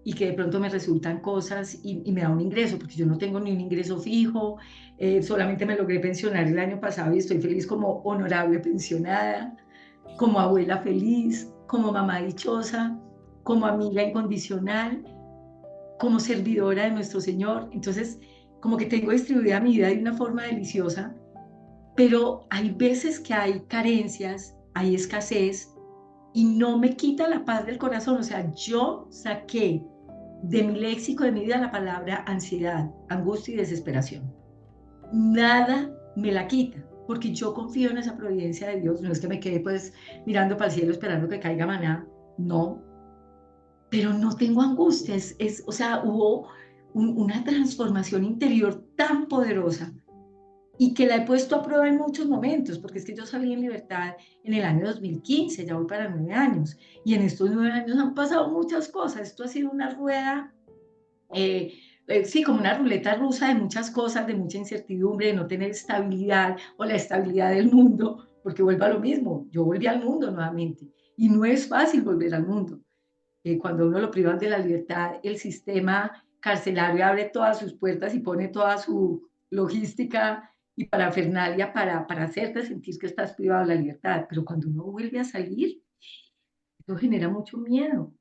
y que de pronto me resultan cosas y me da un ingreso, porque yo no tengo ni un ingreso fijo, solamente me logré pensionar el año pasado y estoy feliz como honorable pensionada, como abuela feliz, como mamá dichosa, como amiga incondicional, como servidora de nuestro Señor. Entonces, como que tengo distribuida mi vida de una forma deliciosa, pero hay veces que hay carencias, hay escasez y no me quita la paz del corazón. O sea, yo saqué de mi léxico, de mi vida, la palabra ansiedad, angustia y desesperación. Nada me la quita, porque yo confío en esa providencia de Dios. No es que me quede pues mirando para el cielo esperando que caiga maná, no, pero no tengo angustia. O sea, hubo una transformación interior tan poderosa y que la he puesto a prueba en muchos momentos, porque es que yo salí en libertad en el año 2015, ya voy para 9 años, y en estos 9 años han pasado muchas cosas. Esto ha sido una rueda, eh, sí, como una ruleta rusa de muchas cosas, de mucha incertidumbre, de no tener estabilidad o la estabilidad del mundo, porque vuelvo a lo mismo, yo volví al mundo nuevamente, y no es fácil volver al mundo. Cuando uno lo privan de la libertad, el sistema carcelario abre todas sus puertas y pone toda su logística y parafernalia para hacerte sentir que estás privado de la libertad. Pero cuando uno vuelve a salir, eso genera mucho miedo,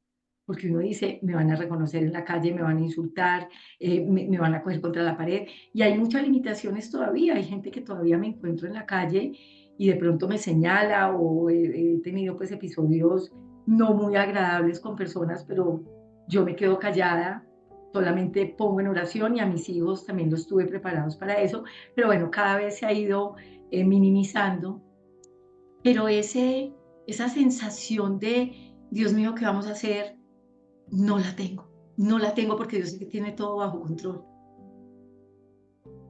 porque uno dice, me van a reconocer en la calle, me van a insultar, me van a coger contra la pared. Y hay muchas limitaciones todavía. Hay gente que todavía me encuentro en la calle y de pronto me señala o he tenido pues episodios no muy agradables con personas, pero yo me quedo callada, solamente pongo en oración y a mis hijos también los tuve preparados para eso. Pero bueno, cada vez se ha ido minimizando, pero esa sensación de, Dios mío, ¿qué vamos a hacer? No la tengo, no la tengo porque Dios sí que tiene todo bajo control.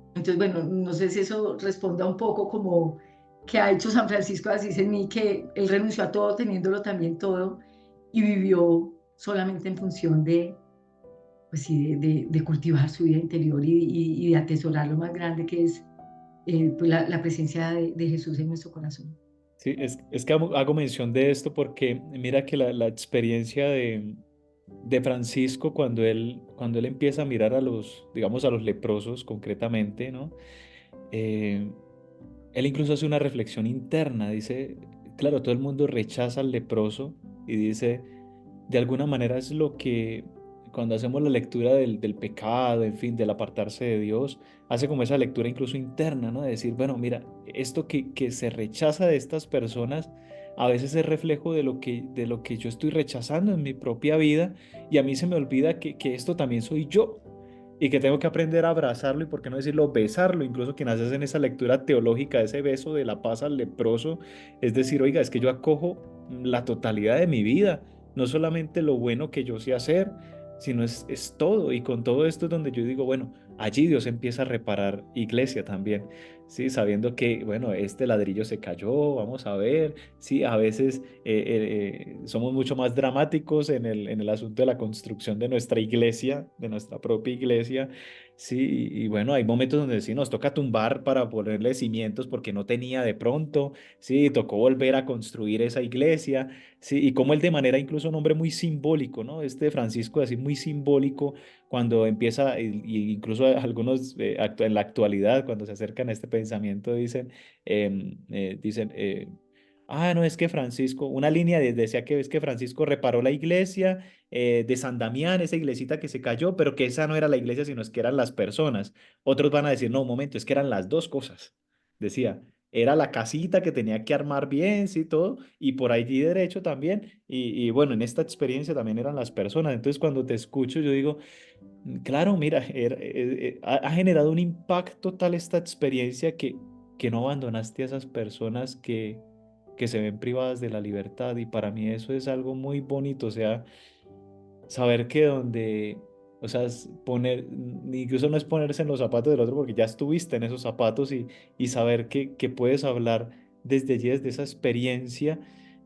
Entonces, bueno, no sé si eso responda un poco como que ha hecho San Francisco de Asís en mí, que él renunció a todo teniéndolo también todo y vivió solamente en función de, pues sí, de cultivar su vida interior y de atesorar lo más grande que es pues la presencia de Jesús en nuestro corazón. Sí, es que hago mención de esto porque mira que la experiencia de Francisco cuando él empieza a mirar a los, digamos, a los leprosos concretamente, ¿no? Eh, Él incluso hace una reflexión interna, dice, claro, todo el mundo rechaza al leproso y dice, de alguna manera es lo que cuando hacemos la lectura del pecado, en fin, del apartarse de Dios, hace como esa lectura incluso interna, ¿no? De decir, bueno, mira, esto que se rechaza de estas personas a veces es reflejo de lo que yo estoy rechazando en mi propia vida y a mí se me olvida que esto también soy yo y que tengo que aprender a abrazarlo y por qué no decirlo, besarlo, incluso quienes hacen esa lectura teológica, ese beso de la paz al leproso, es decir, oiga, es que yo acojo la totalidad de mi vida, no solamente lo bueno que yo sé hacer, sino es todo, y con todo esto es donde yo digo, bueno, allí Dios empieza a reparar iglesia también, ¿sí? Sabiendo que, bueno, este ladrillo se cayó, vamos a ver, sí, a veces somos mucho más dramáticos en el asunto de la construcción de nuestra iglesia, de nuestra propia iglesia, sí, y bueno, hay momentos donde sí nos toca tumbar para ponerle cimientos porque no tenía de pronto, sí, tocó volver a construir esa iglesia, sí, y como él de manera incluso un hombre muy simbólico, ¿no? Este Francisco así muy simbólico cuando empieza, y incluso algunos en la actualidad, cuando se acercan a este pensamiento, dicen, no, es que Francisco, una línea decía que es que Francisco reparó la iglesia de San Damián, esa iglesita que se cayó, pero que esa no era la iglesia, sino es que eran las personas. Otros van a decir, no, un momento, es que eran las dos cosas. Decía, era la casita que tenía que armar bien, sí, todo, y por allí derecho también, y bueno, en esta experiencia también eran las personas. Entonces, cuando te escucho, yo digo, claro, mira, ha generado un impacto tal esta experiencia que no abandonaste a esas personas que se ven privadas de la libertad y para mí eso es algo muy bonito, o sea, saber que donde, o sea, incluso no es ponerse en los zapatos del otro porque ya estuviste en esos zapatos y saber que puedes hablar desde allí, desde esa experiencia.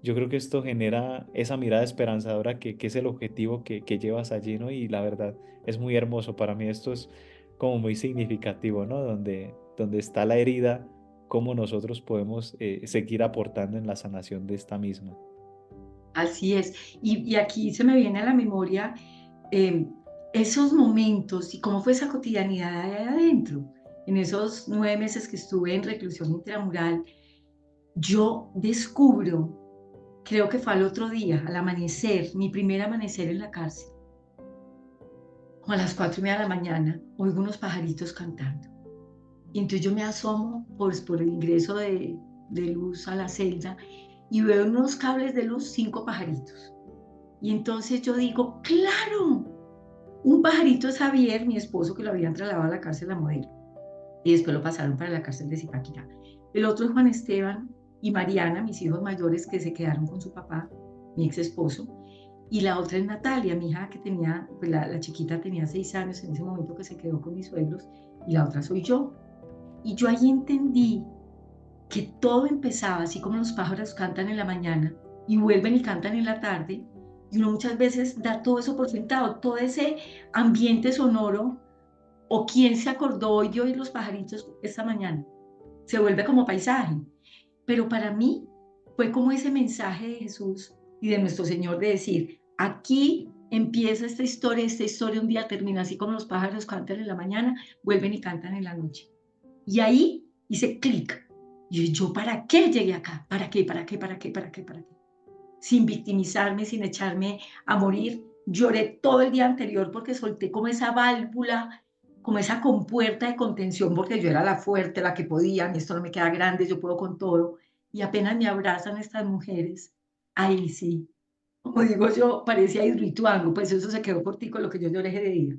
Yo creo que esto genera esa mirada esperanzadora que es el objetivo que llevas allí, ¿no? Y la verdad es muy hermoso. Para mí esto es como muy significativo, ¿no? Donde está la herida, cómo nosotros podemos seguir aportando en la sanación de esta misma. Así es. Y aquí se me viene a la memoria eh, esos momentos y cómo fue esa cotidianidad ahí adentro. En esos 9 meses que estuve en reclusión intramural, yo descubro, creo que fue al otro día, al amanecer, mi primer amanecer en la cárcel, como a las 4:30 de la mañana, oigo unos pajaritos cantando. Y entonces yo me asomo por el ingreso de luz a la celda y veo unos cables de luz, 5 pajaritos. Y entonces yo digo, claro, un pajarito es Javier, mi esposo, que lo habían trasladado a la cárcel a Modelo. Y después lo pasaron para la cárcel de Zipaquirá. El otro es Juan Esteban y Mariana, mis hijos mayores que se quedaron con su papá, mi ex esposo. Y la otra es Natalia, mi hija que tenía, pues la chiquita tenía 6 años en ese momento que se quedó con mis suegros. Y la otra soy yo. Y yo ahí entendí que todo empezaba así como los pájaros cantan en la mañana y vuelven y cantan en la tarde, y uno muchas veces da todo eso por sentado, todo ese ambiente sonoro, o quién se acordó hoy de oír los pajaritos esta mañana, se vuelve como paisaje. Pero para mí fue como ese mensaje de Jesús y de nuestro Señor de decir, aquí empieza esta historia un día termina así como los pájaros cantan en la mañana, vuelven y cantan en la noche. Y ahí hice clic. Y yo, ¿para qué llegué acá? ¿Para qué? ¿Para qué? ¿Para qué? ¿Para qué? ¿Para qué? Sin victimizarme, sin echarme a morir. Lloré todo el día anterior porque solté como esa válvula, como esa compuerta de contención, porque yo era la fuerte, la que podía, a mí esto no me queda grande, yo puedo con todo. Y apenas me abrazan estas mujeres, ahí sí, como digo yo, parecía Hidroituango, pues eso se quedó cortico lo que yo lloré ese día.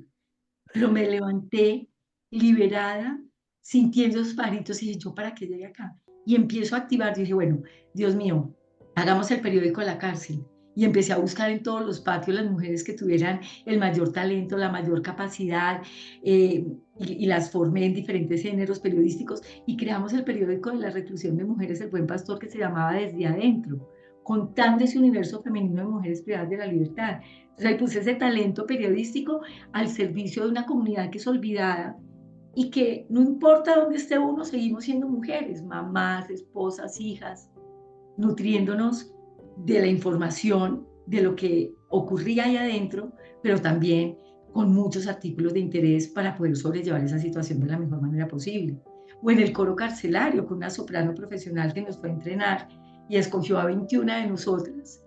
Pero me levanté liberada, sintiendo esos pajaritos y dije, ¿yo para qué llegué acá? Y empiezo a activar, dije, bueno, Dios mío, hagamos el periódico de la cárcel. Y empecé a buscar en todos los patios las mujeres que tuvieran el mayor talento, la mayor capacidad, y las formé en diferentes géneros periodísticos y creamos el periódico de la reclusión de mujeres, El Buen Pastor, que se llamaba Desde Adentro, contando ese universo femenino de mujeres privadas de la libertad. Entonces ahí puse ese talento periodístico al servicio de una comunidad que es olvidada y que no importa dónde esté uno, seguimos siendo mujeres, mamás, esposas, hijas, nutriéndonos de la información, de lo que ocurría ahí adentro, pero también con muchos artículos de interés para poder sobrellevar esa situación de la mejor manera posible. O en el coro carcelario, con una soprano profesional que nos fue a entrenar y escogió a 21 de nosotras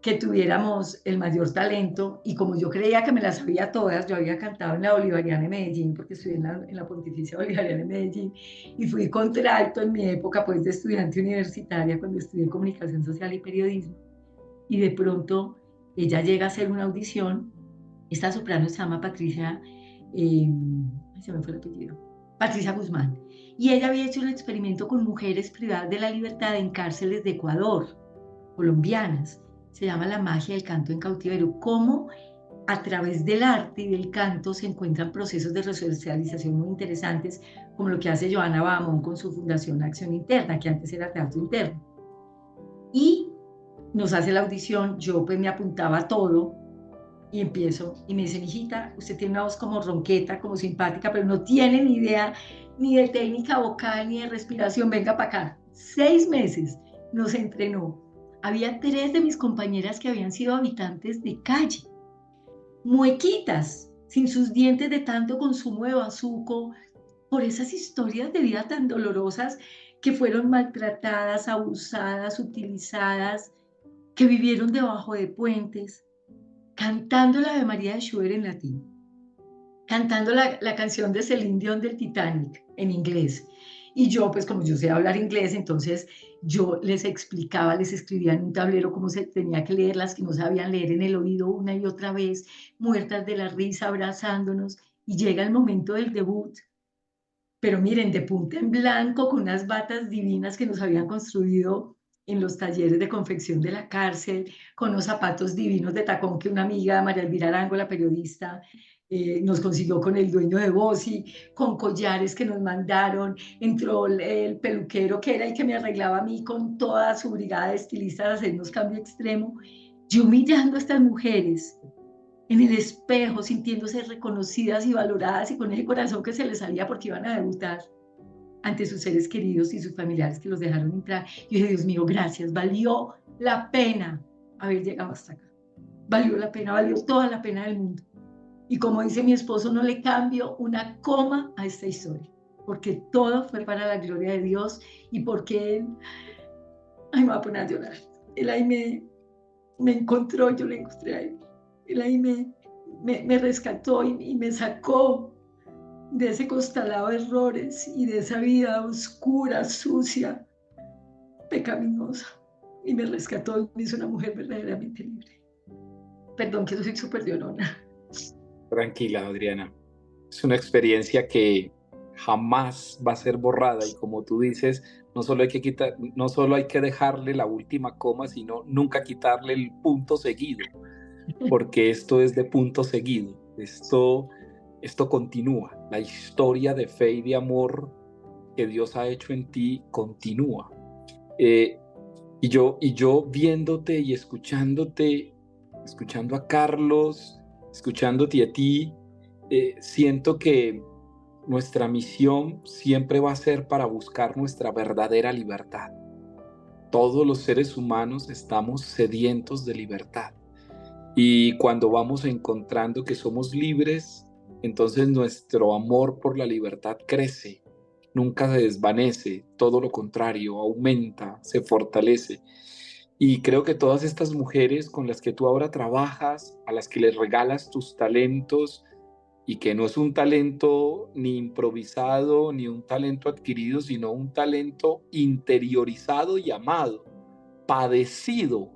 que tuviéramos el mayor talento, y como yo creía que me las sabía todas, yo había cantado en la Bolivariana de Medellín, porque estudié en la Pontificia Bolivariana de Medellín, y fui contralto en mi época pues de estudiante universitaria, cuando estudié comunicación social y periodismo, y de pronto ella llega a hacer una audición. Esta soprano se llama Patricia, se me fue el apellido, Patricia Guzmán, y ella había hecho un experimento con mujeres privadas de la libertad en cárceles de Ecuador, colombianas. Se llama La magia del canto en cautiverio. Cómo a través del arte y del canto se encuentran procesos de resocialización muy interesantes, como lo que hace Joana Bahamón con su fundación Acción Interna, que antes era Teatro Interno. Y nos hace la audición, yo pues me apuntaba a todo y empiezo, y me dice, mijita, usted tiene una voz como ronqueta, como simpática, pero no tiene ni idea ni de técnica vocal, ni de respiración, venga para acá. 6 meses nos entrenó. Había 3 de mis compañeras que habían sido habitantes de calle, muequitas, sin sus dientes de tanto consumo de bazuco, por esas historias de vida tan dolorosas, que fueron maltratadas, abusadas, utilizadas, que vivieron debajo de puentes, cantando la Ave María de Schubert en latín, cantando la canción de Celine Dion del Titanic en inglés. Y yo, pues como yo sé hablar inglés, entonces yo les explicaba, les escribía en un tablero cómo se tenía que leer, las que no sabían leer en el oído una y otra vez, muertas de la risa, abrazándonos. Y llega el momento del debut, pero miren, de punta en blanco, con unas batas divinas que nos habían construido en los talleres de confección de la cárcel, con los zapatos divinos de tacón que una amiga, María Elvira Arango, la periodista, nos consiguió con el dueño de Bossi, con collares que nos mandaron, entró el peluquero que era el que me arreglaba a mí con toda su brigada de estilistas a hacernos cambio extremo. Yo mirando a estas mujeres en el espejo, sintiéndose reconocidas y valoradas y con ese corazón que se les salía porque iban a debutar ante sus seres queridos y sus familiares que los dejaron entrar. Yo dije, Dios mío, gracias, valió la pena haber llegado hasta acá. Valió la pena, valió toda la pena del mundo. Y como dice mi esposo, no le cambio una coma a esta historia, porque todo fue para la gloria de Dios y porque Él, ay, me va a poner a llorar. Él ahí me encontró, yo le encontré a Él. Él ahí me rescató y me sacó de ese constelado de errores y de esa vida oscura, sucia, pecaminosa. Y me rescató y me hizo una mujer verdaderamente libre. Perdón que soy súper llorona. Tranquila, Adriana. Es una experiencia que jamás va a ser borrada y como tú dices, no solo hay que no solo hay que dejarle la última coma, sino nunca quitarle el punto seguido, porque esto es de punto seguido. Esto continúa. La historia de fe y de amor que Dios ha hecho en ti continúa. Y yo viéndote y escuchándote, escuchando a Carlos, escuchándote a ti, siento que nuestra misión siempre va a ser para buscar nuestra verdadera libertad. Todos los seres humanos estamos sedientos de libertad. Y cuando vamos encontrando que somos libres, entonces nuestro amor por la libertad crece, nunca se desvanece, todo lo contrario, aumenta, se fortalece. Y creo que todas estas mujeres con las que tú ahora trabajas, a las que les regalas tus talentos, y que no es un talento ni improvisado, ni un talento adquirido, sino un talento interiorizado y amado, padecido.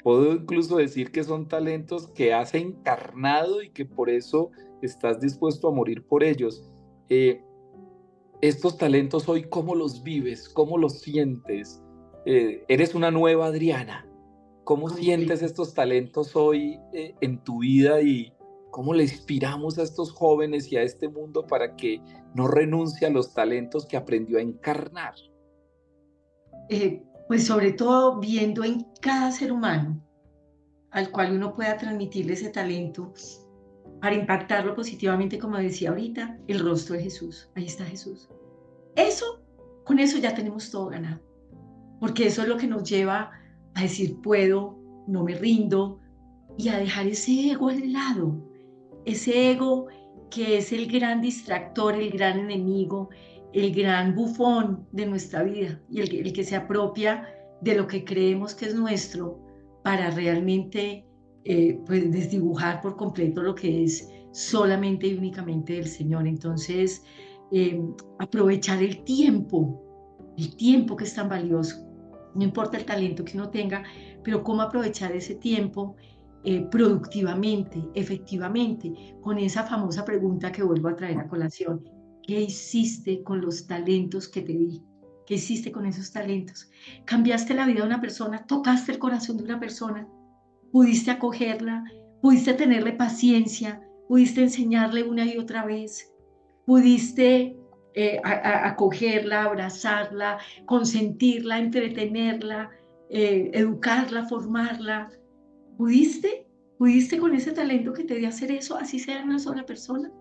Puedo incluso decir que son talentos que has encarnado y que por eso estás dispuesto a morir por ellos. Estos talentos hoy, ¿cómo los vives? ¿Cómo los sientes? Eres una nueva Adriana. ¿Cómo sientes estos talentos hoy en tu vida y cómo le inspiramos a estos jóvenes y a este mundo para que no renuncie a los talentos que aprendió a encarnar? Pues sobre todo viendo en cada ser humano al cual uno pueda transmitirle ese talento para impactarlo positivamente, como decía ahorita, el rostro de Jesús. Ahí está Jesús. Eso, con eso ya tenemos todo ganado, porque eso es lo que nos lleva a decir puedo, no me rindo, y a dejar ese ego al lado, ese ego que es el gran distractor, el gran enemigo, el gran bufón de nuestra vida y el que se apropia de lo que creemos que es nuestro para realmente pues desdibujar por completo lo que es solamente y únicamente del Señor. Entonces, aprovechar el tiempo que es tan valioso. No importa el talento que uno tenga, pero cómo aprovechar ese tiempo productivamente, efectivamente, con esa famosa pregunta que vuelvo a traer a colación. ¿Qué hiciste con los talentos que te di? ¿Qué hiciste con esos talentos? ¿Cambiaste la vida de una persona? ¿Tocaste el corazón de una persona? ¿Pudiste acogerla? pudiste tenerle paciencia, pudiste enseñarle una y otra vez, pudiste acogerla, abrazarla, consentirla, entretenerla, educarla, formarla. ¿Pudiste? ¿Pudiste con ese talento que te dio hacer eso, así sea una sola persona?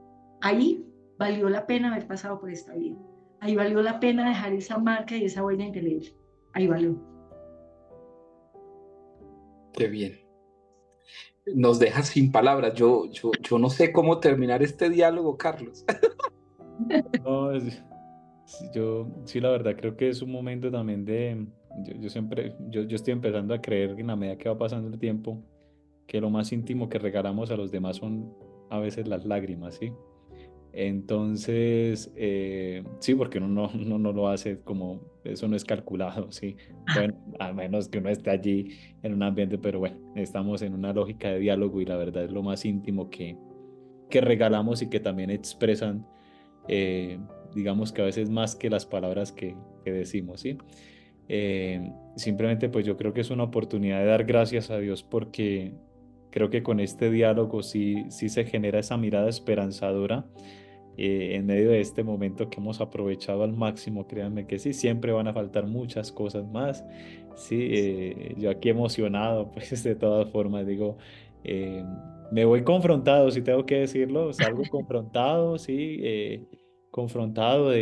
Ahí valió la pena haber pasado por esta vida. Ahí valió la pena dejar esa marca y esa huella indeleble. Ahí valió. Qué bien. Nos dejas sin palabras. Yo no sé cómo terminar este diálogo, Carlos. No, yo sí, la verdad creo que es un momento también de, yo siempre, yo estoy empezando a creer que en la medida que va pasando el tiempo, que lo más íntimo que regalamos a los demás son a veces las lágrimas, ¿sí? Entonces, sí, porque uno no lo hace como, eso no es calculado, ¿sí? Bueno, a menos que uno esté allí en un ambiente, pero bueno, estamos en una lógica de diálogo y la verdad es lo más íntimo que regalamos y que también expresan, eh, digamos que a veces más que las palabras que decimos, ¿sí? Simplemente pues yo creo que es una oportunidad de dar gracias a Dios porque creo que con este diálogo sí se genera esa mirada esperanzadora en medio de este momento que hemos aprovechado al máximo. Créanme que sí, siempre van a faltar muchas cosas más. Sí, yo aquí emocionado, pues de todas formas, digo, eh, me voy confrontado, si tengo que decirlo, salgo confrontado, sí, confrontado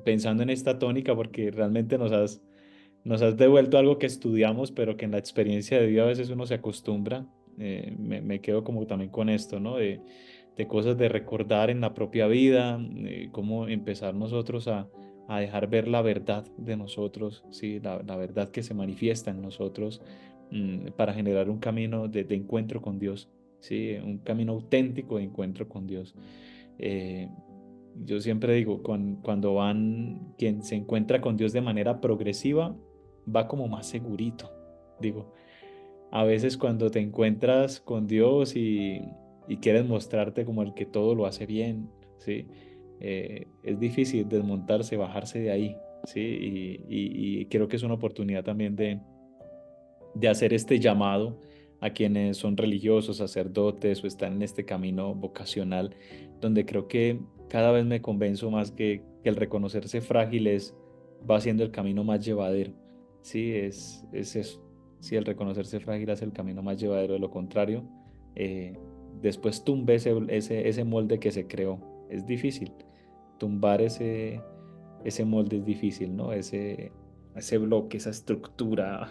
pensando en esta tónica porque realmente nos has devuelto algo que estudiamos, pero que en la experiencia de vida a veces uno se acostumbra. Me quedo como también con esto, ¿no? De cosas de recordar en la propia vida, cómo empezar nosotros a dejar ver la verdad de nosotros, ¿sí? La verdad que se manifiesta en nosotros para generar un camino de encuentro con Dios, ¿sí? Un camino auténtico de encuentro con Dios. Eh, yo siempre digo, quien se encuentra con Dios de manera progresiva, va como más segurito. Digo, a veces cuando te encuentras con Dios y quieres mostrarte como el que todo lo hace bien, ¿sí? Es difícil desmontarse, bajarse de ahí, ¿sí? Y creo que es una oportunidad también de hacer este llamado a quienes son religiosos, sacerdotes o están en este camino vocacional, donde creo que cada vez me convenzo más que el reconocerse frágiles va haciendo el camino más llevadero. Sí, es eso. Sí, el reconocerse frágil hace el camino más llevadero. De lo contrario, después tumbe ese molde que se creó. Es difícil. Tumbar ese molde es difícil, ¿no? Ese bloque, esa estructura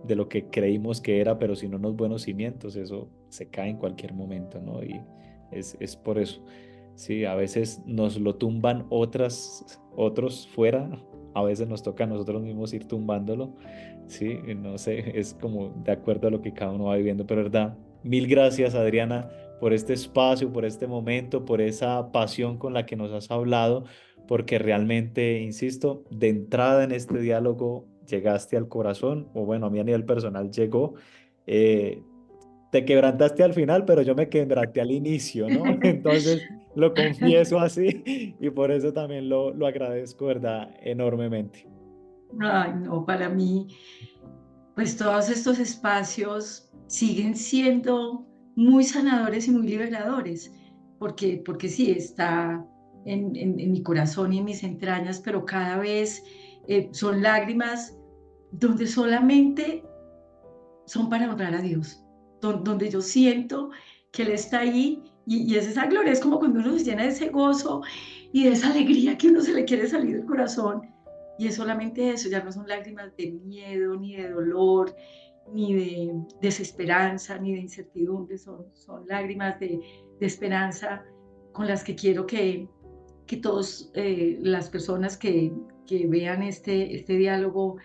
de lo que creímos que era, pero sin unos buenos cimientos, eso se cae en cualquier momento, ¿no? Y es por eso. Sí, a veces nos lo tumban otros fuera, a veces nos toca a nosotros mismos ir tumbándolo. Sí, no sé, es como de acuerdo a lo que cada uno va viviendo, pero verdad, mil gracias, Adriana, por este espacio, por este momento, por esa pasión con la que nos has hablado, porque realmente, insisto, de entrada en este diálogo llegaste al corazón, o bueno, a mí a nivel personal llegó. eh, Te quebrantaste al final, pero yo me quebranté al inicio, ¿no? Entonces lo confieso así y por eso también lo agradezco, ¿verdad? Enormemente. Ay, no, para mí, pues todos estos espacios siguen siendo muy sanadores y muy liberadores, porque sí, está en mi corazón y en mis entrañas, pero cada vez son lágrimas donde solamente son para honrar a Dios, donde yo siento que Él está ahí y es esa gloria, es como cuando uno se llena de ese gozo y de esa alegría que uno se le quiere salir del corazón y es solamente eso, ya no son lágrimas de miedo, ni de dolor, ni de desesperanza, ni de incertidumbre, son lágrimas de esperanza con las que quiero que todas las personas que vean este diálogo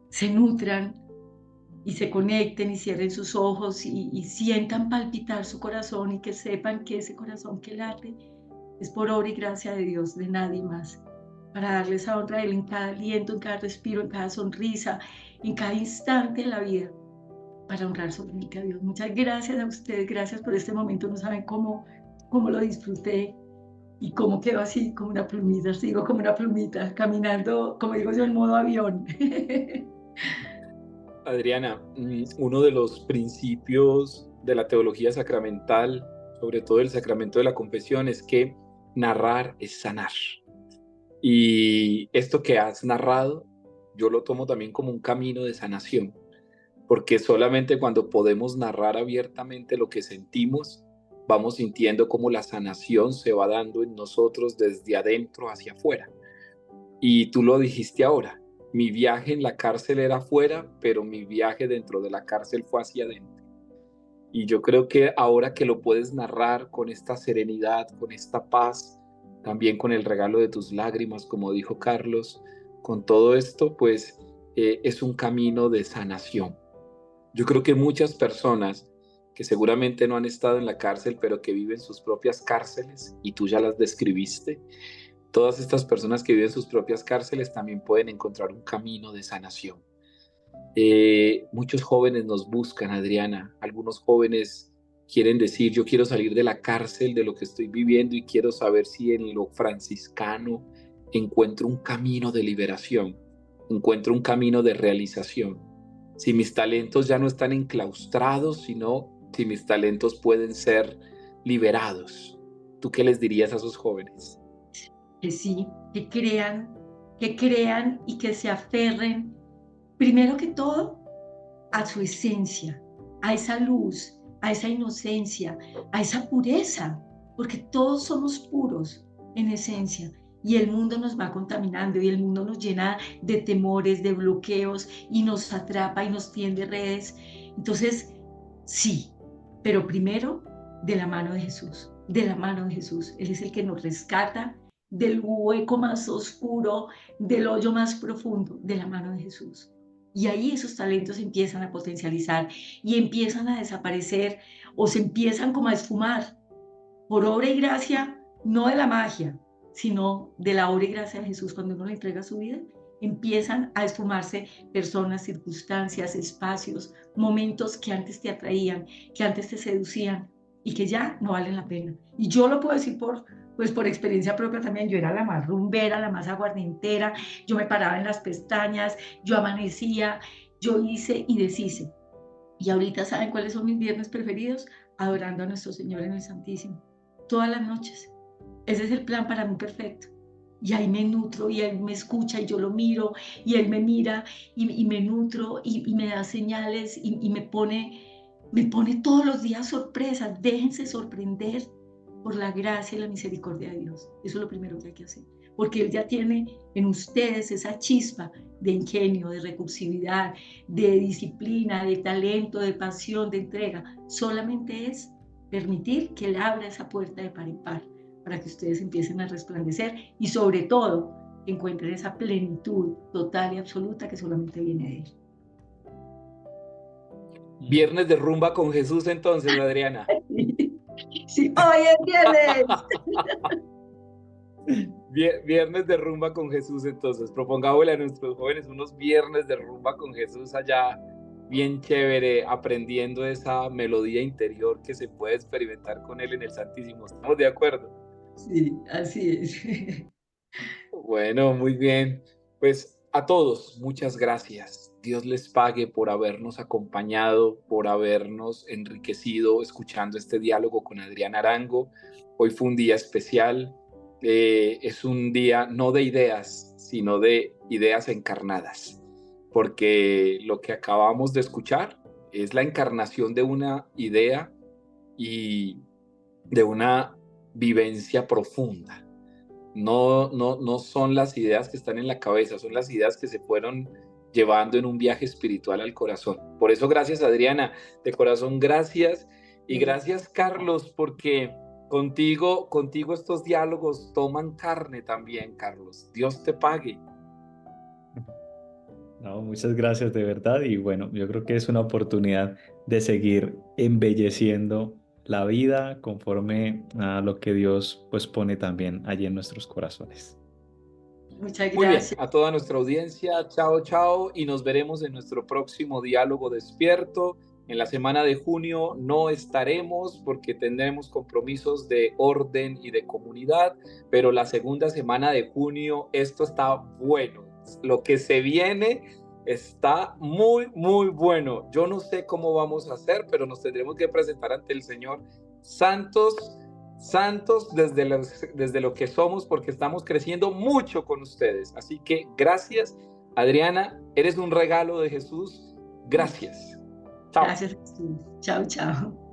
se nutran y se conecten y cierren sus ojos y sientan palpitar su corazón y que sepan que ese corazón que late es por obra y gracia de Dios, de nadie más, para darle esa honra a Él en cada aliento, en cada respiro, en cada sonrisa, en cada instante de la vida, para honrar solamente a Dios. Muchas gracias a ustedes, gracias por este momento, no saben cómo lo disfruté y cómo quedó así como una plumita, sigo como una plumita, caminando, como digo yo, en modo avión. Adriana, uno de los principios de la teología sacramental, sobre todo el sacramento de la confesión, es que narrar es sanar. Y esto que has narrado, yo lo tomo también como un camino de sanación, porque solamente cuando podemos narrar abiertamente lo que sentimos, vamos sintiendo cómo la sanación se va dando en nosotros desde adentro hacia afuera. Y tú lo dijiste ahora, mi viaje en la cárcel era afuera, pero mi viaje dentro de la cárcel fue hacia adentro. Y yo creo que ahora que lo puedes narrar con esta serenidad, con esta paz, también con el regalo de tus lágrimas, como dijo Carlos, con todo esto, pues es un camino de sanación. Yo creo que muchas personas que seguramente no han estado en la cárcel, pero que viven sus propias cárceles, y tú ya las describiste, todas estas personas que viven sus propias cárceles también pueden encontrar un camino de sanación. Muchos jóvenes nos buscan, Adriana. Algunos jóvenes quieren decir, yo quiero salir de la cárcel, de lo que estoy viviendo, y quiero saber si en lo franciscano encuentro un camino de liberación, encuentro un camino de realización. Si mis talentos ya no están enclaustrados, sino si mis talentos pueden ser liberados. ¿Tú qué les dirías a esos jóvenes? Que sí, que crean y que se aferren, primero que todo, a su esencia, a esa luz, a esa inocencia, a esa pureza, porque todos somos puros en esencia. Y el mundo nos va contaminando y el mundo nos llena de temores, de bloqueos y nos atrapa y nos tiende redes. Entonces, sí, pero primero de la mano de Jesús, de la mano de Jesús. Él es el que nos rescata del hueco más oscuro, del hoyo más profundo, de la mano de Jesús. Y ahí esos talentos empiezan a potencializar y empiezan a desaparecer o se empiezan como a esfumar por obra y gracia, no de la magia, sino de la obra y gracia de Jesús. Cuando uno le entrega su vida, empiezan a esfumarse personas, circunstancias, espacios, momentos que antes te atraían, que antes te seducían y que ya no valen la pena. Y yo lo puedo decir por experiencia propia también. Yo era la más rumbera, la más aguardientera, yo me paraba en las pestañas, yo amanecía, yo hice y deshice. Y ahorita, ¿saben cuáles son mis viernes preferidos? Adorando a nuestro Señor en el Santísimo. Todas las noches. Ese es el plan para mí perfecto. Y ahí me nutro y él me escucha y yo lo miro y él me mira y me nutro y me da señales y me pone todos los días sorpresas. Déjense sorprender por la gracia y la misericordia de Dios. Eso es lo primero que hay que hacer. Porque Él ya tiene en ustedes esa chispa de ingenio, de recursividad, de disciplina, de talento, de pasión, de entrega. Solamente es permitir que Él abra esa puerta de par en par para que ustedes empiecen a resplandecer y sobre todo encuentren esa plenitud total y absoluta que solamente viene de Él. Viernes de rumba con Jesús entonces, Adriana. Sí, hoy es viernes. Viernes de rumba con Jesús entonces. Propongámosle a nuestros jóvenes unos viernes de rumba con Jesús allá, bien chévere, aprendiendo esa melodía interior que se puede experimentar con Él en el Santísimo. ¿Estamos de acuerdo? Sí, así es. Bueno, muy bien. Pues a todos, muchas gracias. Dios les pague por habernos acompañado, por habernos enriquecido escuchando este diálogo con Adriana Arango. Hoy fue un día especial. Es un día no de ideas, sino de ideas encarnadas, porque lo que acabamos de escuchar es la encarnación de una idea y de una vivencia profunda. No son las ideas que están en la cabeza, son las ideas que se fueron llevando en un viaje espiritual al corazón. Por eso, gracias, Adriana, de corazón, gracias. Y gracias, Carlos, porque contigo estos diálogos toman carne también, Carlos. Dios te pague. No, muchas gracias de verdad y bueno, yo creo que es una oportunidad de seguir embelleciendo la vida conforme a lo que Dios pues pone también allí en nuestros corazones. Muchas Muy bien, gracias. a toda nuestra audiencia, chao, chao, y nos veremos en nuestro próximo Diálogo Despierto. En la semana de junio no estaremos porque tendremos compromisos de orden y de comunidad, pero la segunda semana de junio esto está bueno. Lo que se viene Está muy, muy bueno. Yo no sé cómo vamos a hacer, pero nos tendremos que presentar ante el Señor santos, santos desde lo que somos, porque estamos creciendo mucho con ustedes. Así que gracias, Adriana. Eres un regalo de Jesús. Gracias. Chao. Gracias, Jesús. Chao, chao.